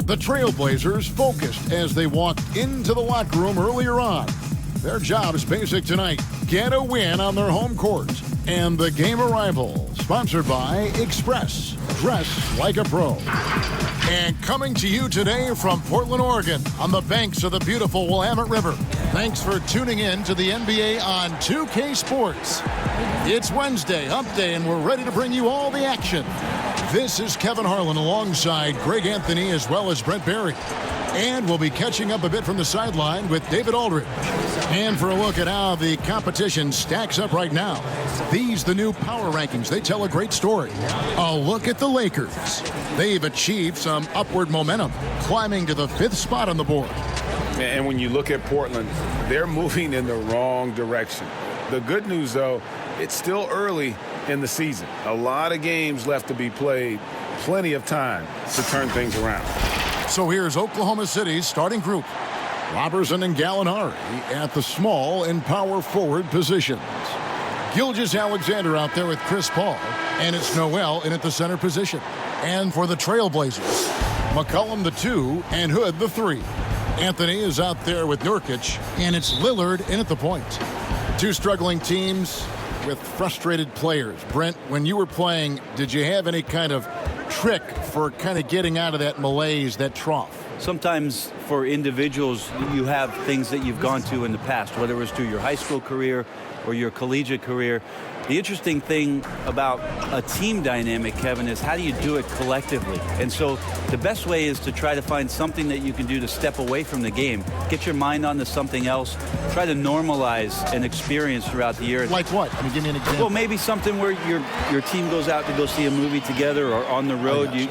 The Trailblazers focused as they walked into the locker room earlier on. Their job is basic tonight. Get a win on their home court. And the game arrival, sponsored by Express. Dress like a pro. And coming to you today from Portland, Oregon, on the banks of the beautiful Willamette River. Thanks for tuning in to the NBA on 2K Sports. It's Wednesday, hump day, and we're ready to bring you all the action. This is Kevin Harlan alongside Greg Anthony as well as Brent Barry. And we'll be catching up a bit from the sideline with David Aldridge. And for a look at how the competition stacks up right now. These, the new power rankings, they tell a great story. A look at the Lakers. They've achieved some upward momentum, climbing to the 5th spot on the board. And when you look at Portland, they're moving in the wrong direction. The good news, though, it's still early in the season. A lot of games left to be played, plenty of time to turn things around. So here's Oklahoma City's starting group. Robertson and Gallinari at the small and power forward positions. Gilgeous-Alexander out there with Chris Paul, and it's Noel in at the center position. And for the Trailblazers, McCollum the 2 and Hood the 3. Anthony is out there with Nurkic, and it's Lillard in at the point. Two struggling teams with frustrated players. Brent, when you were playing, did you have any kind of trick for kind of getting out of that malaise, that trough? Sometimes for individuals, you have things that you've gone to in the past, whether it was through your high school career or your collegiate career. The interesting thing about a team dynamic, Kevin, is how do you do it collectively? And so the best way is to try to find something that you can do to step away from the game, get your mind onto something else, try to normalize an experience throughout the year. Like what? I mean, give me an example. Well, maybe something where your team goes out to go see a movie together, or on the road, you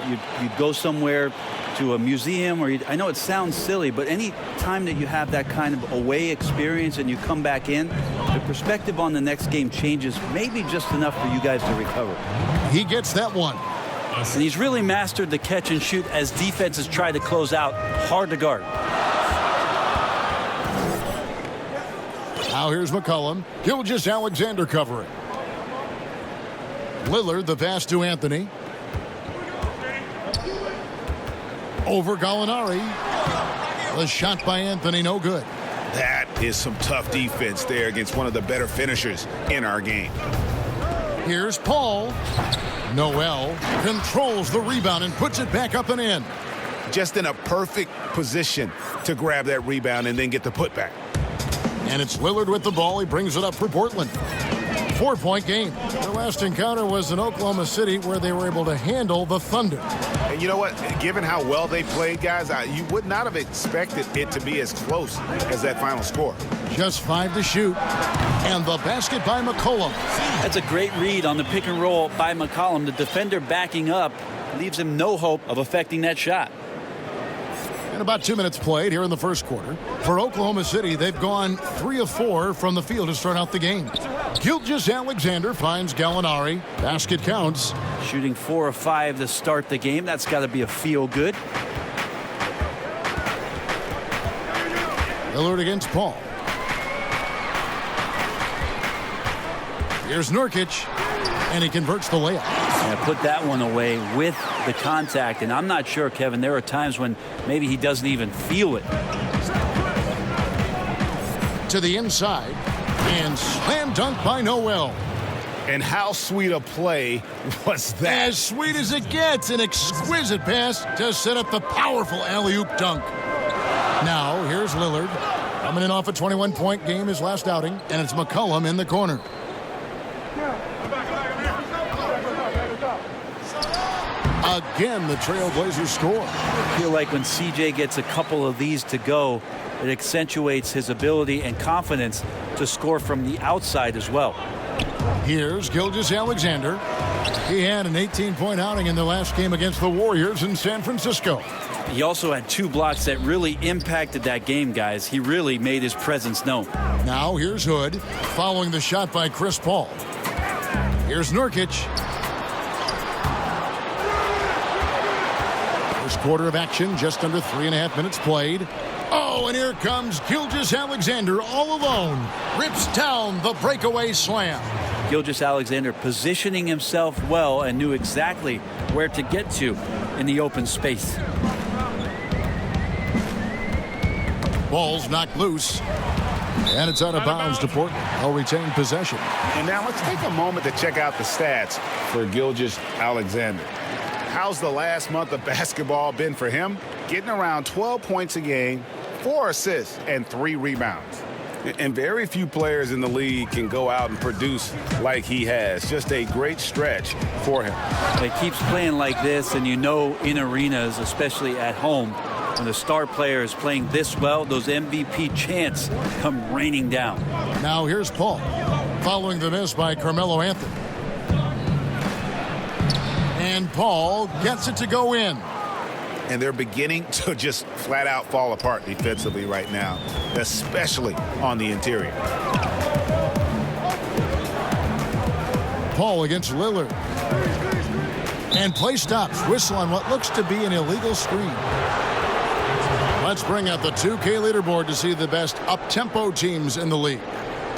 go somewhere to a museum, or I know it sounds silly, but any time that you have that kind of away experience and you come back in, the perspective on the next game changes maybe just enough for you guys to recover. He gets that one. And he's really mastered the catch and shoot as defenses try to close out. Hard to guard. Now here's McCollum. Gilgeous-Alexander covering. Lillard, the pass to Anthony. Over Gallinari. The shot by Anthony, no good. That is some tough defense there against one of the better finishers in our game. Here's Paul. Noel controls the rebound and puts it back up and in. Just in a perfect position to grab that rebound and then get the putback. And it's Lillard with the ball. He brings it up for Portland. 4-point game. Their last encounter was in Oklahoma City, where they were able to handle the Thunder. And you know what? Given how well they played, guys, you would not have expected it to be as close as that final score. Just 5 to shoot. And the basket by McCollum. That's a great read on the pick and roll by McCollum. The defender backing up leaves him no hope of affecting that shot. And about 2 minutes played here in the first quarter. For Oklahoma City, they've gone 3 of 4 from the field to start out the game. Gilgeous-Alexander finds Gallinari. Basket counts. Shooting 4 of 5 to start the game. That's got to be a feel good. Lillard against Paul. Here's Nurkic, and he converts the layup. Yeah, put that one away with the contact, and I'm not sure, Kevin, there are times when maybe he doesn't even feel it. To the inside, and slam dunk by Noel. And how sweet a play was that? As sweet as it gets, an exquisite pass to set up the powerful alley-oop dunk. Now, here's Lillard, coming in off a 21-point game, his last outing, and it's McCollum in the corner. Again, the Trailblazers score. I feel like when CJ gets a couple of these to go, it accentuates his ability and confidence to score from the outside as well. Here's Gilgeous-Alexander. He had an 18-point outing in the last game against the Warriors in San Francisco. He also had 2 blocks that really impacted that game, guys. He really made his presence known. Now here's Hood, following the shot by Chris Paul. Here's Nurkic. First quarter of action, just under 3.5 minutes played. Oh, and here comes Gilgeous-Alexander all alone. Rips down the breakaway slam. Gilgeous-Alexander positioning himself well and knew exactly where to get to in the open space. Ball's knocked loose. And it's out of bounds to Portland. They'll retain possession. And now let's take a moment to check out the stats for Gilgeous-Alexander. How's the last month of basketball been for him? Getting around 12 points a game, 4 assists, and 3 rebounds. And very few players in the league can go out and produce like he has. Just a great stretch for him. He keeps playing like this, and in arenas, especially at home, when the star player is playing this well, those MVP chants come raining down. Now here's Paul, following the miss by Carmelo Anthony. And Paul gets it to go in. And they're beginning to just flat out fall apart defensively right now, especially on the interior. Paul against Lillard. And play stops. Whistle on what looks to be an illegal screen. Let's bring out the 2K leaderboard to see the best up-tempo teams in the league.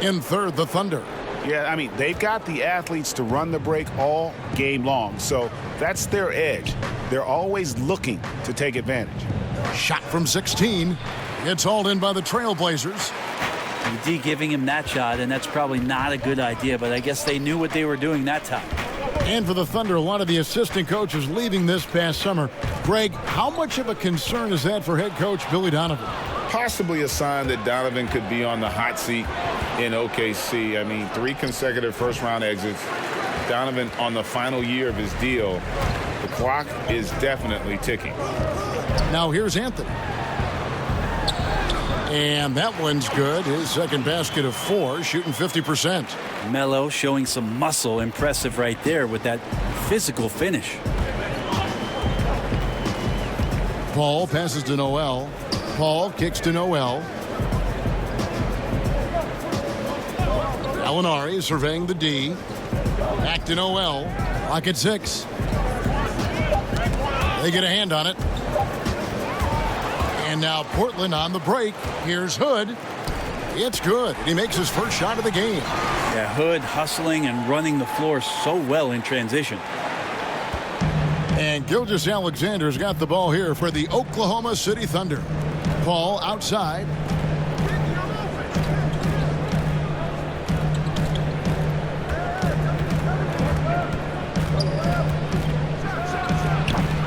In third, the Thunder. Yeah, I mean, they've got the athletes to run the break all game long, so that's their edge. They're always looking to take advantage. Shot from 16. It's hauled in by the Trailblazers. D giving him that shot, and that's probably not a good idea, but I guess they knew what they were doing that time. And for the Thunder, a lot of the assistant coaches leaving this past summer. Greg, how much of a concern is that for head coach Billy Donovan? Possibly a sign that Donovan could be on the hot seat in OKC. I mean, 3 consecutive first-round exits. Donovan on the final year of his deal. The clock is definitely ticking. Now here's Anthony. And that one's good. His second basket of 4, shooting 50%. Melo showing some muscle. Impressive right there with that physical finish. Paul passes to Noel. Paul kicks to Noel. Gallinari surveying the D. Back to Noel. Lock at 6. They get a hand on it. And now Portland on the break. Here's Hood. It's good. He makes his first shot of the game. Yeah, Hood hustling and running the floor so well in transition. And Gilgeous-Alexander's got the ball here for the Oklahoma City Thunder. Paul outside.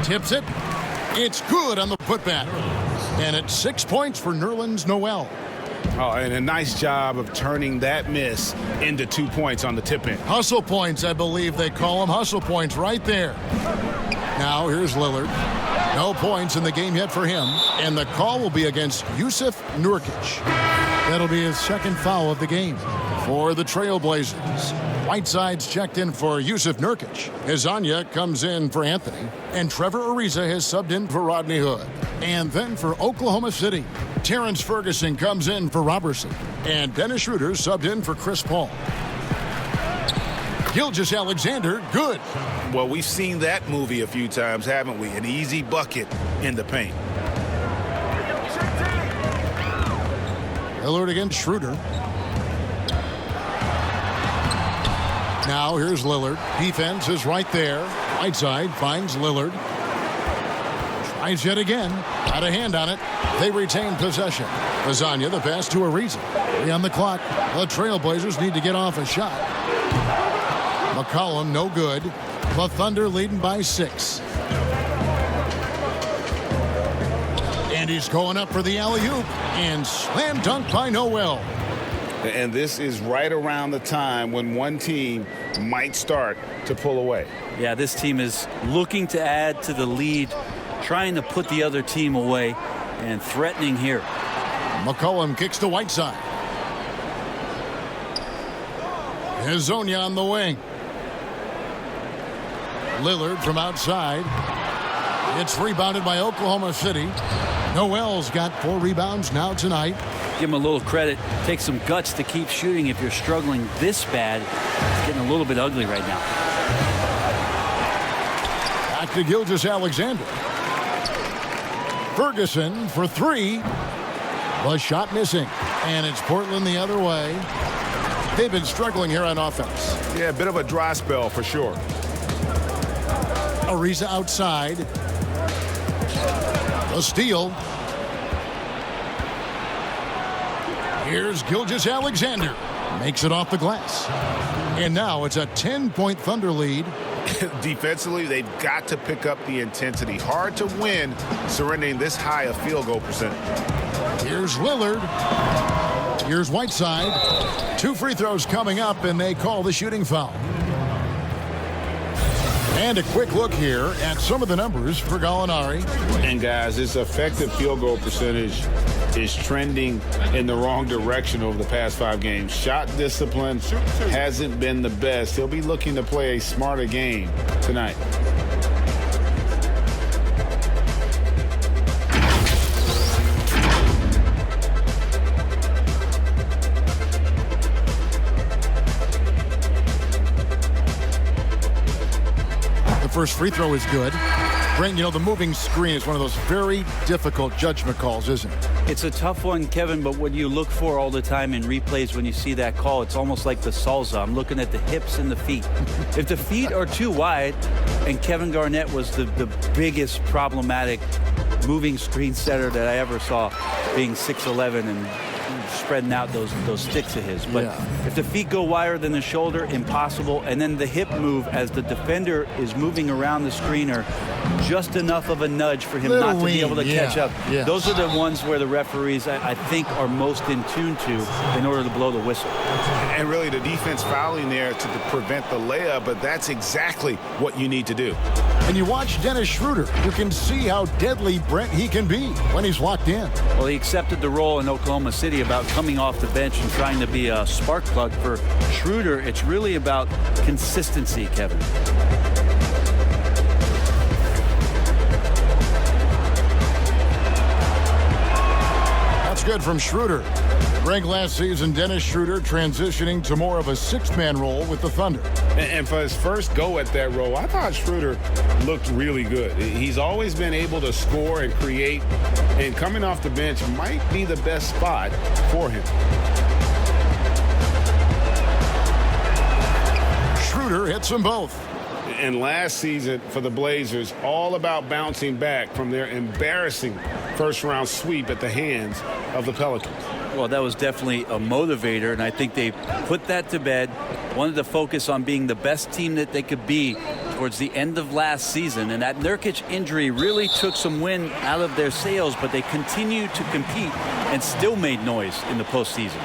Tips it. It's good on the putback. And it's 6 points for Nerlens Noel. Oh, and a nice job of turning that miss into 2 points on the tip-in. Hustle points, I believe they call them. Hustle points right there. Now here's Lillard. No points in the game yet for him. And the call will be against Jusuf Nurkic. That'll be his second foul of the game for the Trailblazers. Whiteside's checked in for Jusuf Nurkic. Hezonja comes in for Anthony. And Trevor Ariza has subbed in for Rodney Hood. And then for Oklahoma City, Terrence Ferguson comes in for Robertson. And Dennis Schroeder subbed in for Chris Paul. Gilgeous-Alexander, good. Well, we've seen that movie a few times, haven't we? An easy bucket in the paint. Lillard against Schroeder. Now here's Lillard. Defense is right there. Whiteside finds Lillard. Tries yet again. Got a hand on it. They retain possession. Hezonja, the pass to Ariza. 3 on the clock. The Trailblazers need to get off a shot. McCollum, no good. The Thunder leading by 6. And he's going up for the alley-oop. And slam dunk by Noel. And this is right around the time when one team might start to pull away. Yeah, this team is looking to add to the lead, trying to put the other team away, and threatening here. McCollum kicks to Whiteside. Hezonja on the wing. Lillard from outside. It's rebounded by Oklahoma City. Noel's got 4 rebounds now tonight. Give him a little credit. Take some guts to keep shooting if you're struggling this bad. It's getting a little bit ugly right now. Back to Gilgeous-Alexander. Ferguson for 3. The shot missing. And it's Portland the other way. They've been struggling here on offense. Yeah, a bit of a dry spell for sure. Ariza outside. A steal. Here's Gilgeous-Alexander. Makes it off the glass. And now it's a 10-point Thunder lead. Defensively, they've got to pick up the intensity. Hard to win surrendering this high a field goal percentage. Here's Lillard. Here's Whiteside. 2 free throws coming up, and they call the shooting foul. And a quick look here at some of the numbers for Gallinari. And guys, his effective field goal percentage is trending in the wrong direction over the past 5 games. Shot discipline hasn't been the best. He'll be looking to play a smarter game tonight. First free throw is good. Brent, you know, the moving screen is one of those very difficult judgment calls, isn't it? It's a tough one, Kevin, but what you look for all the time in replays when you see that call, it's almost like the salsa. I'm looking at the hips and the feet. If the feet are too wide, and Kevin Garnett was the biggest problematic moving screen setter that I ever saw, being 6'11" and spreading out those sticks of his. But if the feet go wider than the shoulder, impossible. And then the hip move as the defender is moving around the screener, just enough of a nudge for him not to be able to catch up. Yes. Those are the ones where the referees, I think, are most in tune to in order to blow the whistle. And really the defense fouling there to prevent the layup, but that's exactly what you need to do. And you watch Dennis Schroeder, you can see how deadly, Brent, he can be when he's locked in. Well, he accepted the role in Oklahoma City about coming off the bench and trying to be a spark plug. For Schroeder, it's really about consistency, Kevin. That's good from Schroeder. Greg, last season, Dennis Schroeder transitioning to more of a 6-man role with the Thunder. And for his first go at that role, I thought Schroeder looked really good. He's always been able to score and create, and coming off the bench might be the best spot for him. Schroeder hits them both. And last season for the Blazers, all about bouncing back from their embarrassing first-round sweep at the hands of the Pelicans. Well, that was definitely a motivator, and I think they put that to bed. Wanted to focus on being the best team that they could be towards the end of last season, and that Nurkic injury really took some wind out of their sails, but they continued to compete and still made noise in the postseason.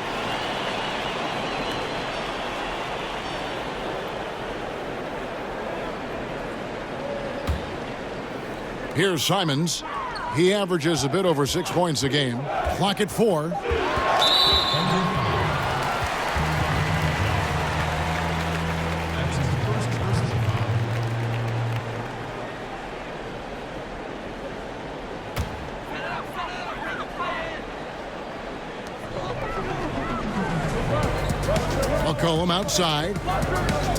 Here's Simons. He averages a bit over 6 points a game. Clock at 4. McCollum outside.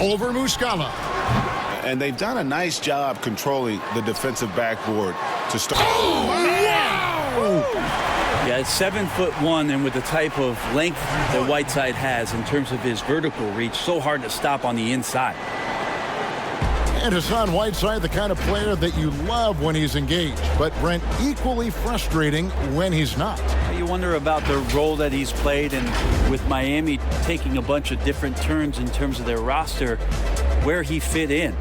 Over Muscala. And they've done a nice job controlling the defensive backboard to start. Oh, wow! Yeah, it's 7'1", and with the type of length that Whiteside has in terms of his vertical reach, so hard to stop on the inside. And Hassan Whiteside, the kind of player that you love when he's engaged, but Brent, equally frustrating when he's not. You wonder about the role that he's played, and with Miami taking a bunch of different turns in terms of their roster, where he fit in.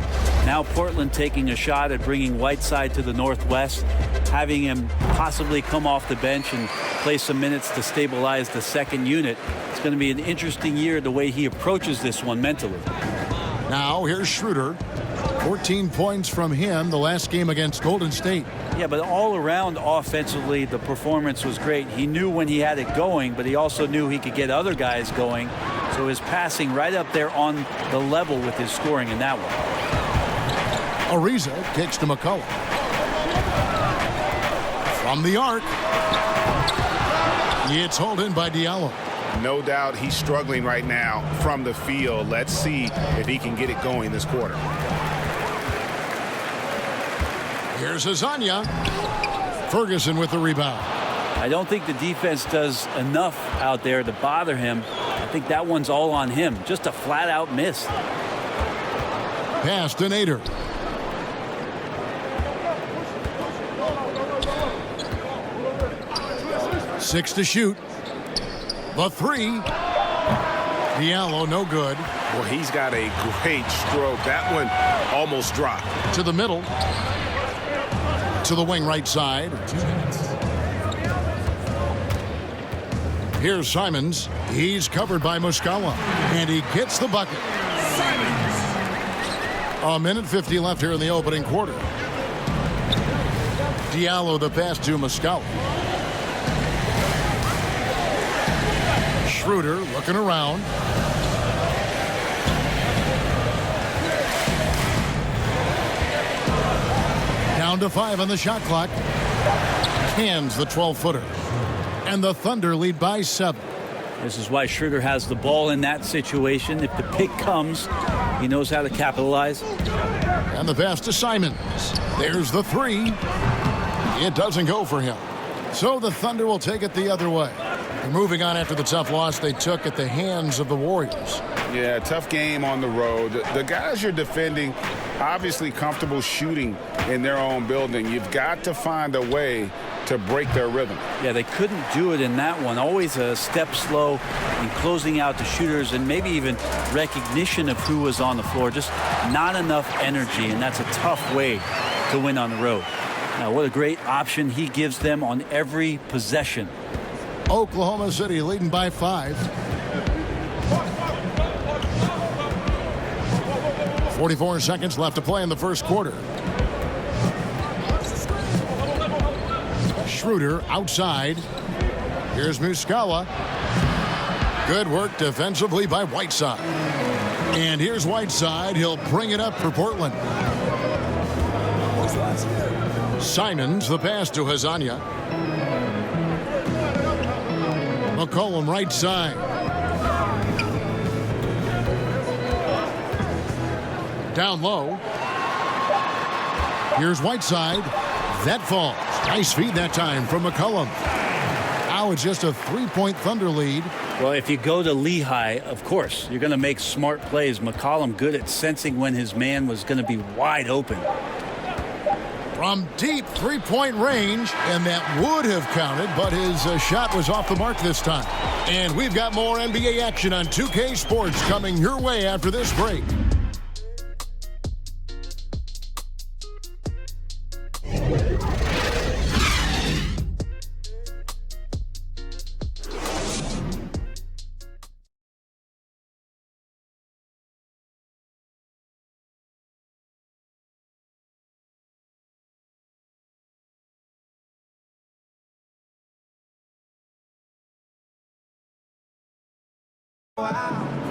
Now Portland taking a shot at bringing Whiteside to the Northwest, having him possibly come off the bench and play some minutes to stabilize the second unit. It's going to be an interesting year the way he approaches this one mentally. Now here's Schroeder. 14 points from him the last game against Golden State. Yeah, but all around offensively, the performance was great. He knew when he had it going, but he also knew he could get other guys going. So his passing right up there on the level with his scoring in that one. Ariza kicks to McCullough. From the arc. It's hauled in by Diallo. No doubt he's struggling right now from the field. Let's see if he can get it going this quarter. Here's Azania. Ferguson with the rebound. I don't think the defense does enough out there to bother him. I think that one's all on him. Just a flat-out miss. Pass to Nader. Six to shoot. The three. Diallo, no good. Well, he's got a great stroke. That one almost dropped. To the middle. To the wing right side. Here's Simons. He's covered by Muscala. And he gets the bucket. A minute 50 left here in the opening quarter. Diallo the pass to Muscala. Schroeder looking around. Down to 5 on the shot clock. Hands the 12-footer. And the Thunder lead by 7. This is why Schroeder has the ball in that situation. If the pick comes, he knows how to capitalize. And the pass to Simons. There's the three. It doesn't go for him. So the Thunder will take it the other way. And moving on after the tough loss they took at the hands of the Warriors. Yeah, tough game on the road. The guys you're defending, obviously comfortable shooting in their own building. You've got to find a way to break their rhythm. Yeah, they couldn't do it in that one. Always a step slow in closing out the shooters and maybe even recognition of who was on the floor. Just not enough energy, and that's a tough way to win on the road. Now, what a great option he gives them on every possession. Oklahoma City leading by 5. 44 seconds left to play in the first quarter. Schroeder outside. Here's Muscala. Good work defensively by Whiteside. And here's Whiteside. He'll bring it up for Portland. Simons, the pass to Hazanya. McCollum right side. Down low. Here's Whiteside. That falls. Nice feed that time from McCollum. Now it's just a 3-point Thunder lead. Well, if you go to Lehigh, of course, you're going to make smart plays. McCollum good at sensing when his man was going to be wide open. From deep 3-point range, and that would have counted, but his shot was off the mark this time. And we've got more NBA action on 2K Sports coming your way after this break.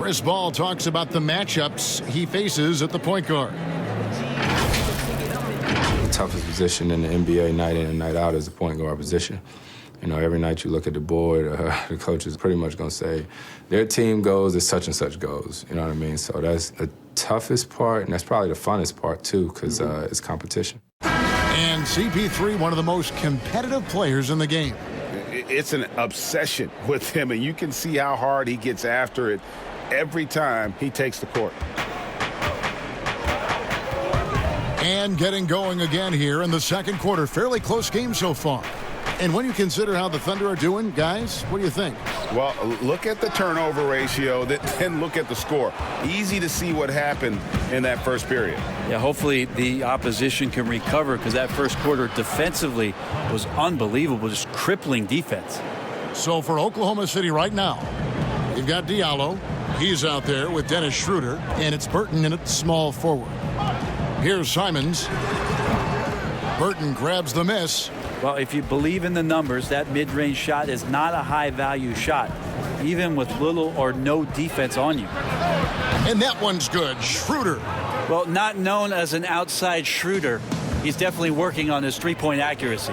Chris Ball talks about the matchups he faces at the point guard. The toughest position in the NBA night in and night out is the point guard position. You know, every night you look at the board, the coach is pretty much going to say, their team goes as such and such goes. You know what I mean? So that's the toughest part, and that's probably the funnest part, too, because it's competition. And CP3, one of the most competitive players in the game. It's an obsession with him, and you can see how hard he gets after it every time he takes the court. And getting going again here in the second quarter. Fairly close game so far. And when you consider how the Thunder are doing, guys, what do you think? Well, look at the turnover ratio, then look at the score. Easy to see what happened in that first period. Yeah, hopefully the opposition can recover, because that first quarter defensively was unbelievable, just crippling defense. So for Oklahoma City right now, you've got Diallo. He's out there with Dennis Schroeder, and it's Burton in at small forward. Here's Simons. Burton grabs the miss. Well, if you believe in the numbers, that mid-range shot is not a high-value shot, even with little or no defense on you. And that one's good. Schroeder. Well, not known as an outside shooter, he's definitely working on his three-point accuracy.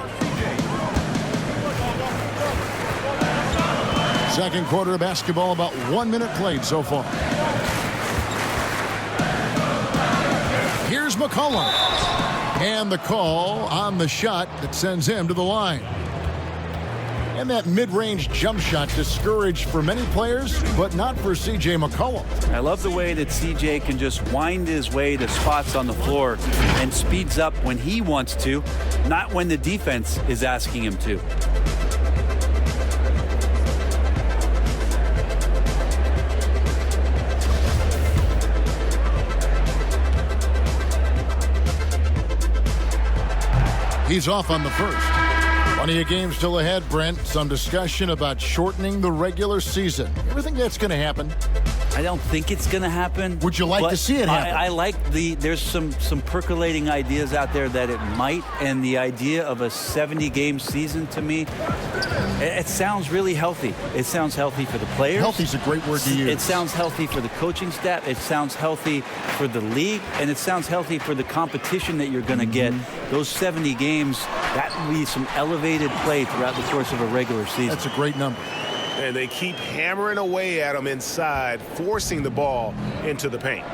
Second quarter of basketball, about 1 minute played so far. Here's McCollum. And the call on the shot that sends him to the line. And that mid-range jump shot discouraged for many players, but not for C.J. McCollum. I love the way that C.J. can just wind his way to spots on the floor and speeds up when he wants to, not when the defense is asking him to. He's off on the first. Plenty of games still ahead, Brent. Some discussion about shortening the regular season. You ever think that's going to happen? I don't think it's going to happen. Would you like to see it happen? I like there's some percolating ideas out there that it might, and the idea of a 70-game season to me, it sounds really healthy. It sounds healthy for the players. Healthy's a great word to use. It sounds healthy for the coaching staff. It sounds healthy for the league, and it sounds healthy for the competition that you're going to get. Those 70 games, that will be some elevated play throughout the course of a regular season. That's a great number. And they keep hammering away at him inside, forcing the ball into the paint.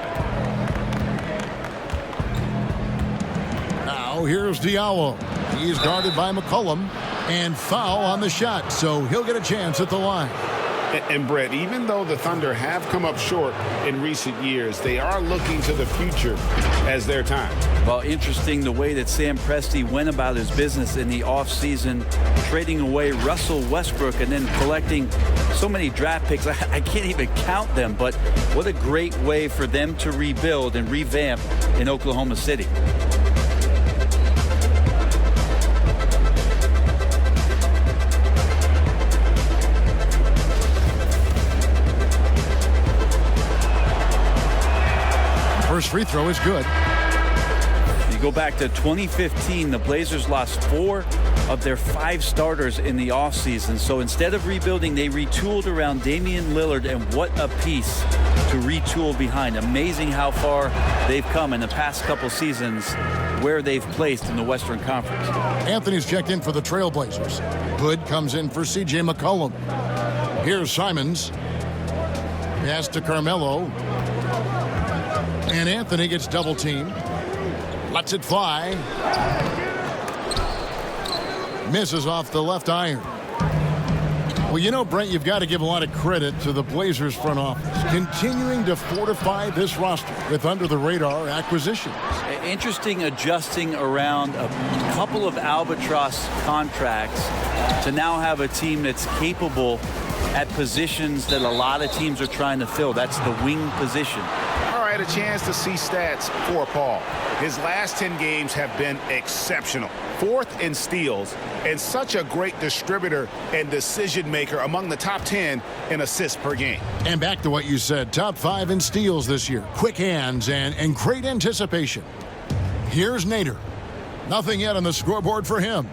Now here's Diallo. He's guarded by McCollum, and foul on the shot, so he'll get a chance at the line. And Brett, even though the Thunder have come up short in recent years, they are looking to the future as their time. Well, interesting the way that Sam Presti went about his business in the offseason, trading away Russell Westbrook and then collecting so many draft picks. I can't even count them, but what a great way for them to rebuild and revamp in Oklahoma City. First free throw is good. You go back to 2015, the Blazers lost 4 of their 5 starters in the offseason. So instead of rebuilding, they retooled around Damian Lillard, and what a piece to retool behind. Amazing how far they've come in the past couple seasons, where they've placed in the Western Conference. Anthony's checked in for the Trailblazers. Hood comes in for C.J. McCollum. Here's Simons. Pass to Carmelo. And Anthony gets double teamed. Lets it fly. Misses off the left iron. Well, you know, Brent, you've got to give a lot of credit to the Blazers front office, continuing to fortify this roster with under-the-radar acquisitions. Interesting adjusting around a couple of albatross contracts to now have a team that's capable at positions that a lot of teams are trying to fill. That's the wing position. Had a chance to see stats for Paul. His last 10 games have been exceptional. 4th in steals and such a great distributor and decision maker, among the top 10 in assists per game. And back to what you said, top 5 in steals this year. Quick hands and great anticipation. Here's Nader. Nothing yet on the scoreboard for him.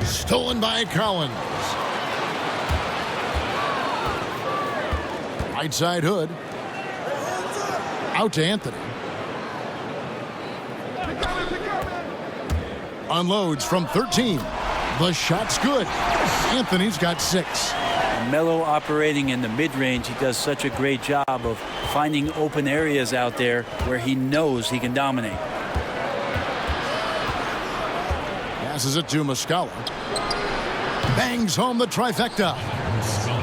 Stolen by Collins. Right side Hood. Out to Anthony. Unloads from 13. The shot's good. Anthony's got 6. Melo operating in the mid-range. He does such a great job of finding open areas out there where he knows he can dominate. Passes it to Muscala. Bangs home the trifecta.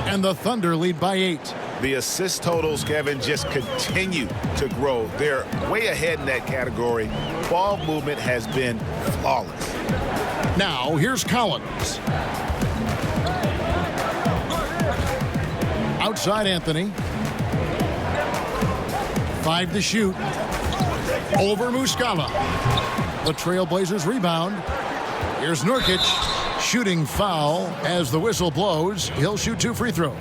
And the Thunder lead by 8. The assist totals, Kevin, just continue to grow. They're way ahead in that category. Ball movement has been flawless. Now, here's Collins. Outside Anthony. 5 to shoot. Over Muscala. The Trailblazers rebound. Here's Nurkic. Shooting foul as the whistle blows. He'll shoot 2 free throws.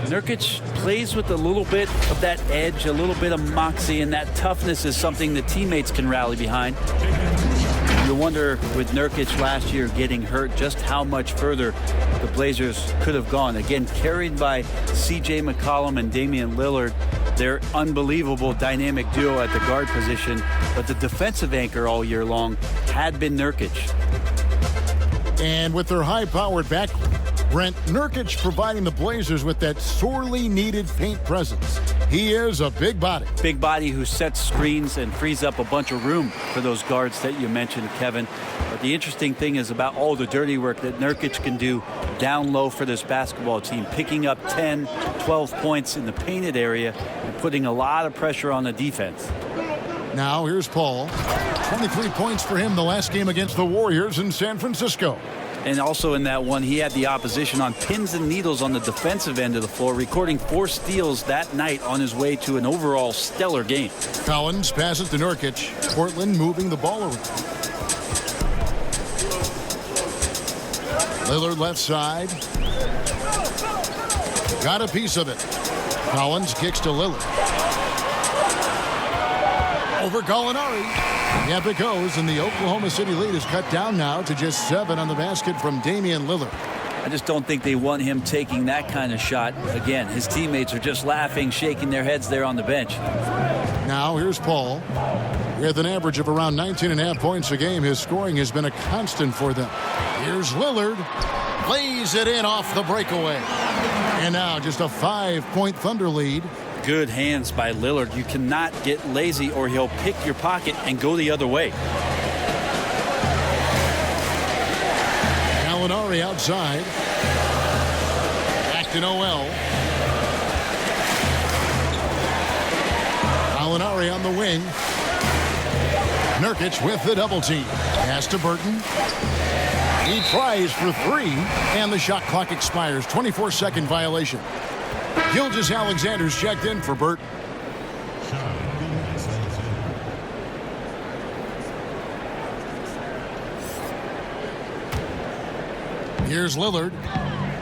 Nurkic plays with a little bit of that edge, a little bit of moxie, and that toughness is something the teammates can rally behind. You wonder, with Nurkic last year getting hurt, just how much further the Blazers could have gone. Again, carried by C.J. McCollum and Damian Lillard. Their unbelievable dynamic duo at the guard position, but the defensive anchor all year long had been Nurkic. And with their high-powered backcourt, Brent, Nurkic providing the Blazers with that sorely needed paint presence. He is a big body. Big body who sets screens and frees up a bunch of room for those guards that you mentioned, Kevin. But the interesting thing is about all the dirty work that Nurkic can do down low for this basketball team, picking up 10, 12 points in the painted area and putting a lot of pressure on the defense. Now here's Paul. 23 points for him the last game against the Warriors in San Francisco. And also in that one, he had the opposition on pins and needles on the defensive end of the floor, recording 4 steals that night on his way to an overall stellar game. Collins passes to Nurkic. Portland moving the ball around. Lillard left side. Got a piece of it. Collins kicks to Lillard. Over Gallinari. Yep, it goes, and the Oklahoma City lead is cut down now to just 7 on the basket from Damian Lillard. I just don't think they want him taking that kind of shot. Again, his teammates are just laughing, shaking their heads there on the bench. Now here's Paul. With an average of around 19.5 points a game, his scoring has been a constant for them. Here's Lillard. Lays it in off the breakaway. And now just a 5-point Thunder lead. Good hands by Lillard. You cannot get lazy or he'll pick your pocket and go the other way. Gallinari outside. Back to Noel. Gallinari on the wing. Nurkic with the double team. Pass to Burton. He tries for 3, and the shot clock expires. 24-second violation. Gilgeous-Alexander's checked in for Burton. Here's Lillard.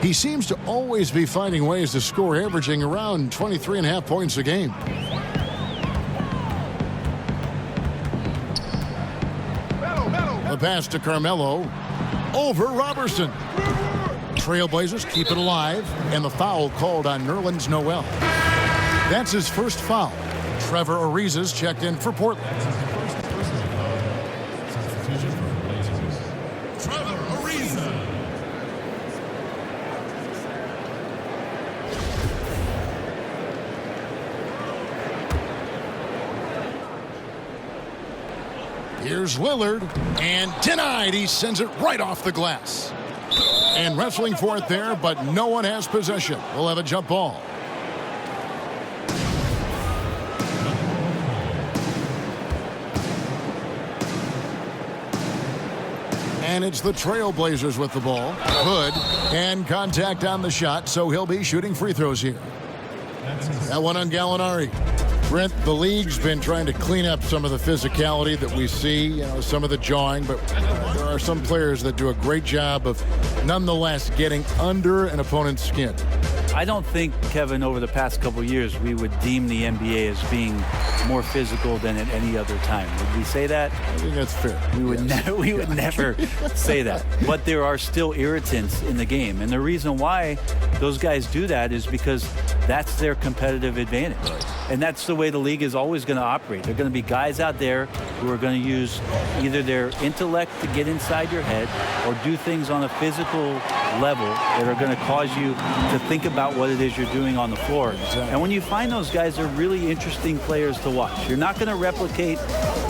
He seems to always be finding ways to score, averaging around 23.5 points a game. The pass to Carmelo. Over Robertson. Trailblazers keep it alive, and the foul called on Nerlens Noel. That's his first foul. Trevor Ariza's checked in for Portland. Trevor Ariza. Here's Lillard, and denied. He sends it right off the glass. And wrestling for it there, but no one has possession. We'll have a jump ball. And it's the Trailblazers with the ball. Hood, and contact on the shot, so he'll be shooting free throws here. That one on Gallinari. Brent, the league's been trying to clean up some of the physicality that we see, some of the jawing, but there are some players that do a great job of nonetheless getting under an opponent's skin. I don't think, Kevin, over the past couple of years, we would deem the NBA as being more physical than at any other time. Would we say that? I think that's fair. We would never say that. But there are still irritants in the game. And the reason why those guys do that is because that's their competitive advantage. And that's the way the league is always going to operate. There are going to be guys out there who are going to use either their intellect to get inside your head or do things on a physical level that are going to cause you to think about what it is you're doing on the floor. Exactly. And when you find those guys, they're really interesting players to watch. You're not going to replicate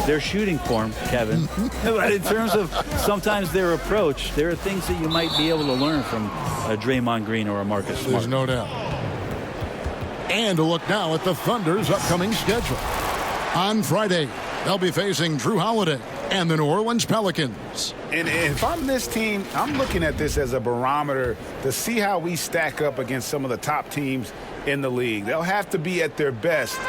their shooting form, Kevin. But in terms of sometimes their approach, there are things that you might be able to learn from a Draymond Green or a Marcus Smart. There's no doubt. And a look now at the Thunder's upcoming schedule. On Friday, they'll be facing Drew Holiday and the New Orleans Pelicans. And if I'm this team, I'm looking at this as a barometer to see how we stack up against some of the top teams in the league. They'll have to be at their best,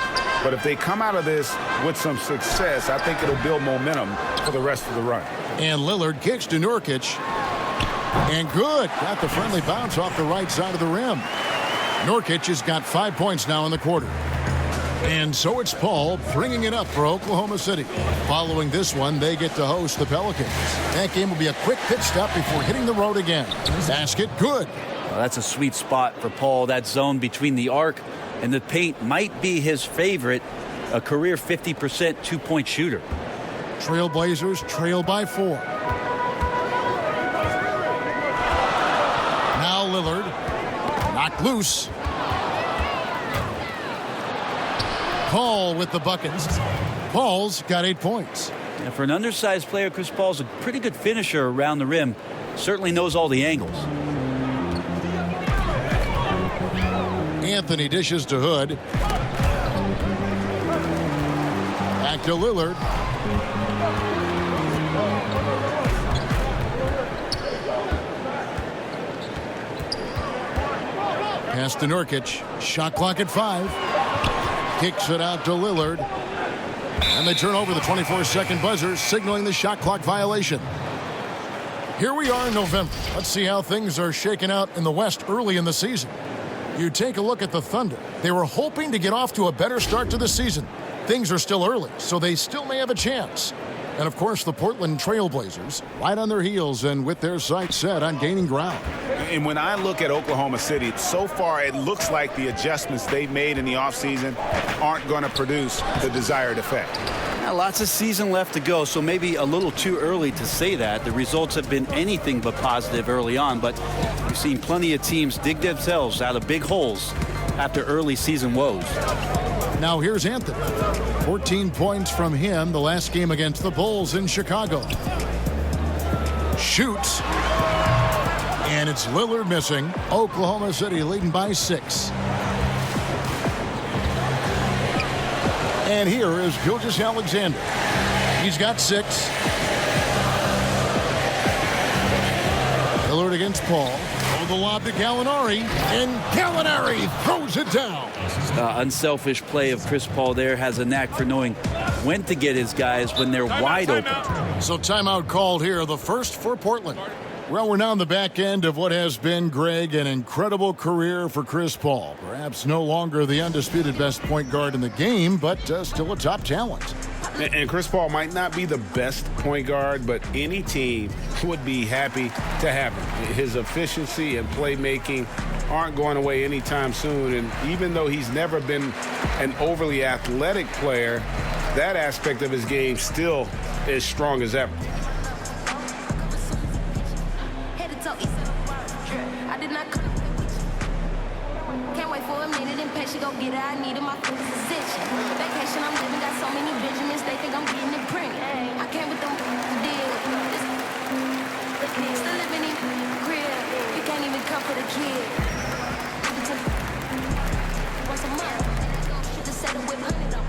but if they come out of this with some success, I think it'll build momentum for the rest of the run. And Lillard kicks to Nurkic. And good. Got the friendly bounce off the right side of the rim. Nurkic has got 5 points now in the quarter. And so it's Paul bringing it up for Oklahoma City. Following this one, they get to host the Pelicans. That game will be a quick pit stop before hitting the road again. Basket good. Well, that's a sweet spot for Paul. That zone between the arc and the paint might be his favorite. A career 50% two-point shooter. Trailblazers trail by 4. Now Lillard. Knocked loose. Paul with the buckets. Paul's got 8 points. And for an undersized player, Chris Paul's a pretty good finisher around the rim. Certainly knows all the angles. Anthony dishes to Hood. Back to Lillard. Pass to Nurkic. Shot clock at 5. Kicks it out to Lillard. And they turn over the 24-second buzzer, signaling the shot clock violation. Here we are in November. Let's see how things are shaking out in the West early in the season. You take a look at the Thunder. They were hoping to get off to a better start to the season. Things are still early, so they still may have a chance. And, of course, the Portland Trailblazers, right on their heels and with their sights set on gaining ground. And when I look at Oklahoma City, so far it looks like the adjustments they've made in the offseason aren't going to produce the desired effect. Lots of season left to go, so maybe a little too early to say that. The results have been anything but positive early on, but we've seen plenty of teams dig themselves out of big holes after early season woes. Now here's Anthony. 14 points from him the last game against the Bulls in Chicago. Shoots. And it's Lillard missing. Oklahoma City leading by 6. And here is Gilgeous-Alexander. He's got 6. Lillard against Paul. Oh, the lob to Gallinari. And Gallinari throws it down. Unselfish play of Chris Paul there. Has a knack for knowing when to get his guys when they're wide open. So timeout called here, the first for Portland. Well, we're now on the back end of what has been, Greg, an incredible career for Chris Paul. Perhaps no longer the undisputed best point guard in the game, but still a top talent. And Chris Paul might not be the best point guard, but any team would be happy to have him. His efficiency and playmaking aren't going away anytime soon. And even though he's never been an overly athletic player, that aspect of his game still is strong as ever. She go get it, I need my position. Vacation, I'm living, got so many Benjamins, they think I'm getting it printed. I came with them deal. Still living in the crib, you can't even come for the kid. Once a month, she just said it with $100.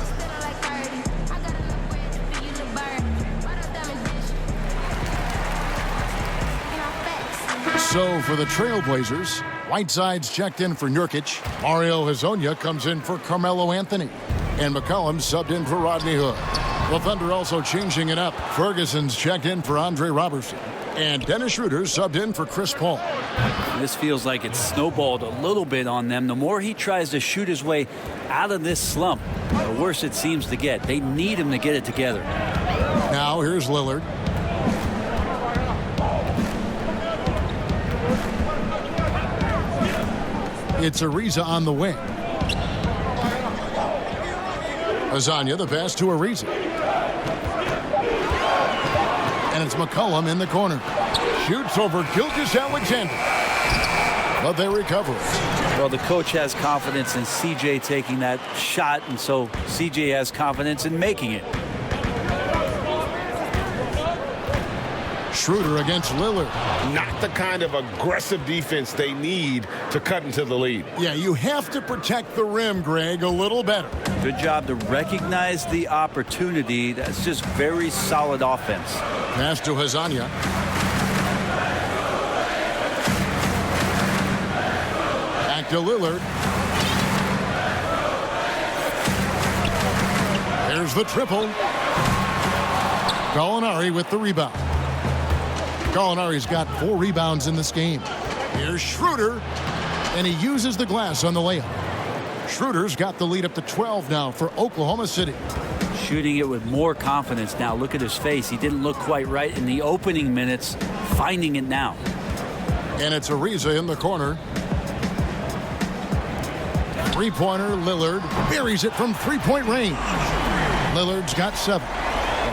Spend it like 30. I got enough bread to feed you the bird. Right up diamond dish. So for the Trailblazers, Whiteside's checked in for Nurkic. Mario Hezonja comes in for Carmelo Anthony. And McCollum subbed in for Rodney Hood. The Thunder also changing it up. Ferguson's checked in for Andre Robertson. And Dennis Schroeder subbed in for Chris Paul. This feels like it's snowballed a little bit on them. The more he tries to shoot his way out of this slump, the worse it seems to get. They need him to get it together. Now here's Lillard. It's Ariza on the wing. Hezonja, the pass to Ariza. And it's McCollum in the corner. Shoots over Gilgeous-Alexander. But they recover it. Well, the coach has confidence in CJ taking that shot, and so CJ has confidence in making it. Schroeder against Lillard. Not the kind of aggressive defense they need to cut into the lead. Yeah, you have to protect the rim, Greg, a little better. Good job to recognize the opportunity. That's just very solid offense. Pass to Hezonja. Back to Lillard. There's the triple. Gallinari with the rebound. Gallinari's got 4 rebounds in this game. Here's Schroeder, and he uses the glass on the layup. Schroeder's got the lead up to 12 now for Oklahoma City. Shooting it with more confidence now. Look at his face. He didn't look quite right in the opening minutes, finding it now. And it's Ariza in the corner. Three-pointer, Lillard buries it from three-point range. Lillard's got 7.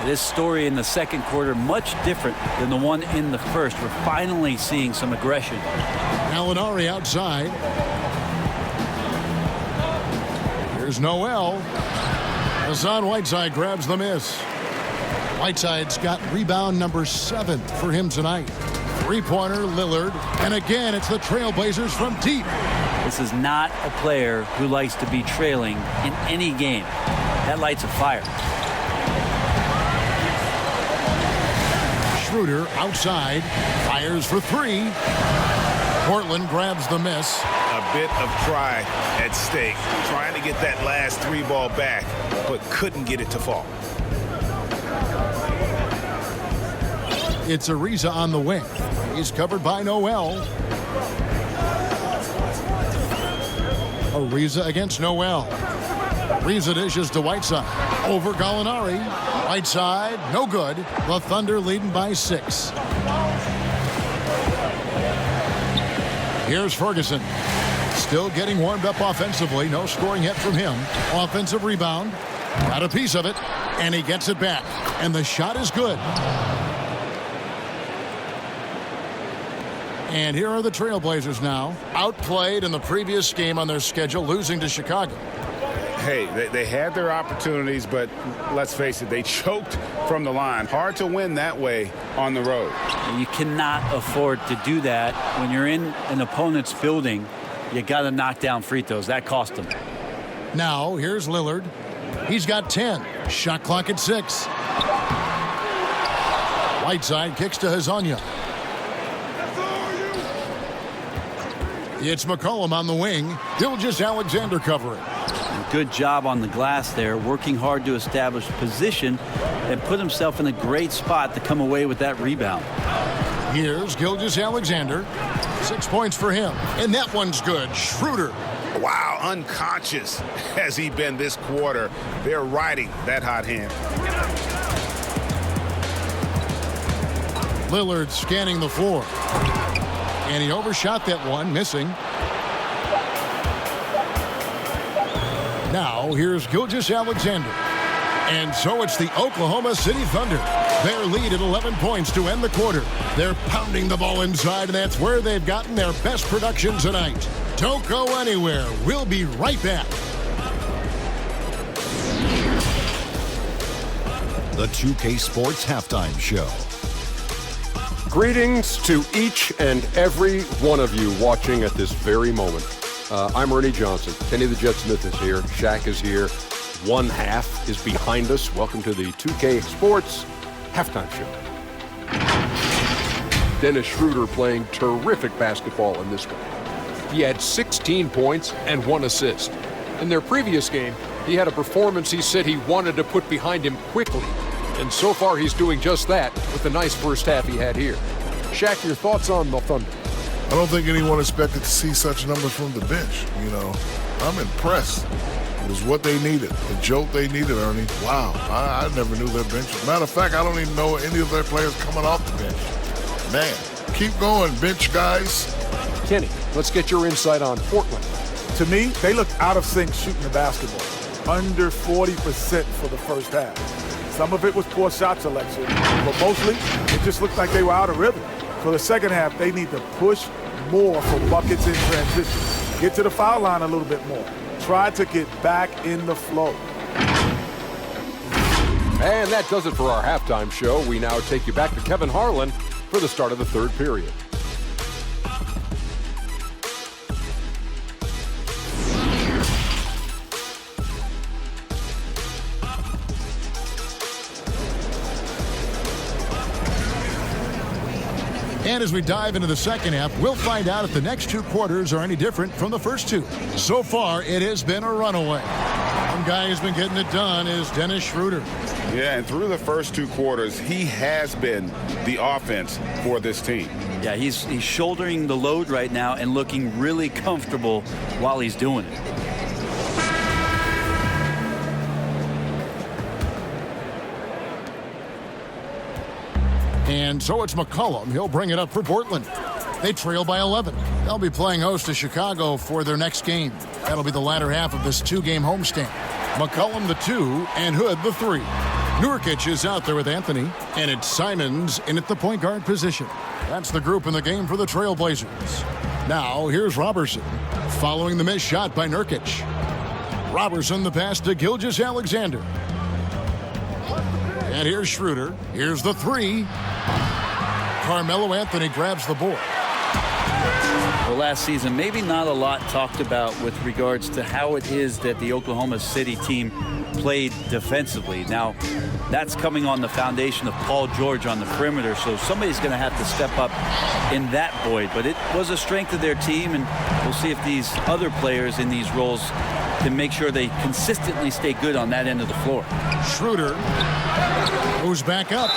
This story in the second quarter, much different than the one in the first. We're finally seeing some aggression. Gallinari outside. Here's Noel. Hassan Whiteside grabs the miss. Whiteside's got rebound number 7 for him tonight. Three-pointer, Lillard. And again, it's the Trailblazers from deep. This is not a player who likes to be trailing in any game. That lights a fire. Schroeder outside, fires for 3. Portland grabs the miss. A bit of pride at stake, trying to get that last 3-ball back, but couldn't get it to fall. It's Ariza on the wing. He's covered by Noel. Ariza against Noel. Ariza dishes to Whiteside. Over Gallinari. Whiteside, no good. The Thunder leading by 6. Here's Ferguson. Still getting warmed up offensively. No scoring yet from him. Offensive rebound. Got a piece of it. And he gets it back. And the shot is good. And here are the Trailblazers now. Outplayed in the previous game on their schedule, losing to Chicago. Hey, they had their opportunities, but let's face it, they choked from the line. Hard to win that way on the road. You cannot afford to do that. When you're in an opponent's building, you got to knock down free throws. That cost them. Now, here's Lillard. He's got 10. Shot clock at 6. Whiteside kicks to Hezonja. It's McCollum on the wing. Gilgeous-Alexander covering. Good job on the glass there, working hard to establish position and put himself in a great spot to come away with that rebound. Here's Gilgeous-Alexander. 6 points for him. And that one's good. Schroeder. Wow, unconscious has he been this quarter. They're riding that hot hand. Lillard scanning the floor. And he overshot that one, missing. Now, here's Gilgeous-Alexander. And so it's the Oklahoma City Thunder. Their lead at 11 points to end the quarter. They're pounding the ball inside, and that's where they've gotten their best production tonight. Don't go anywhere. We'll be right back. The 2K Sports Halftime Show. Greetings to each and every one of you watching at this very moment. I'm Ernie Johnson. Kenny the Jet Smith is here. Shaq is here. One half is behind us. Welcome to the 2K Sports Halftime Show. Dennis Schroeder playing terrific basketball in this one. He had 16 points and 1 assist. In their previous game, he had a performance he said he wanted to put behind him quickly. And so far, he's doing just that with the nice first half he had here. Shaq, your thoughts on the Thunder? I don't think anyone expected to see such numbers from the bench. You know, I'm impressed. It was what they needed, the jolt they needed, Ernie. Wow, I never knew their bench. Matter of fact, I don't even know any of their players coming off the bench. Man, keep going, bench guys. Kenny, let's get your insight on Portland. To me, they looked out of sync shooting the basketball. Under 40% for the first half. Some of it was poor shot selection, but mostly it just looked like they were out of rhythm. For the second half, they need to push more for buckets in transition. Get to the foul line a little bit more. Try to get back in the flow. And that does it for our halftime show. We now take you back to Kevin Harlan for the start of the third period. And as we dive into the second half, we'll find out if the next 2 quarters are any different from the first 2. So far, it has been a runaway. One guy who's been getting it done is Dennis Schroeder. Yeah, and through the first 2 quarters, he has been the offense for this team. Yeah, he's shouldering the load right now and looking really comfortable while he's doing it. And so it's McCollum. He'll bring it up for Portland. They trail by 11. They'll be playing host to Chicago for their next game. That'll be the latter half of this 2-game homestand. McCollum the 2 and Hood the 3. Nurkic is out there with Anthony, and it's Simons in at the point guard position. That's the group in the game for the Trailblazers. Now, here's Robertson, following the missed shot by Nurkic. Robertson the pass to Gilgeous-Alexander. And here's Schroeder. Here's the 3. Carmelo Anthony grabs the board. Well, last season, maybe not a lot talked about with regards to how it is that the Oklahoma City team played defensively. Now, That's coming on the foundation of Paul George on the perimeter, so somebody's going to have to step up in that void. But it was a strength of their team, and we'll see if these other players in these roles can make sure they consistently stay good on that end of the floor. Schroeder moves back up,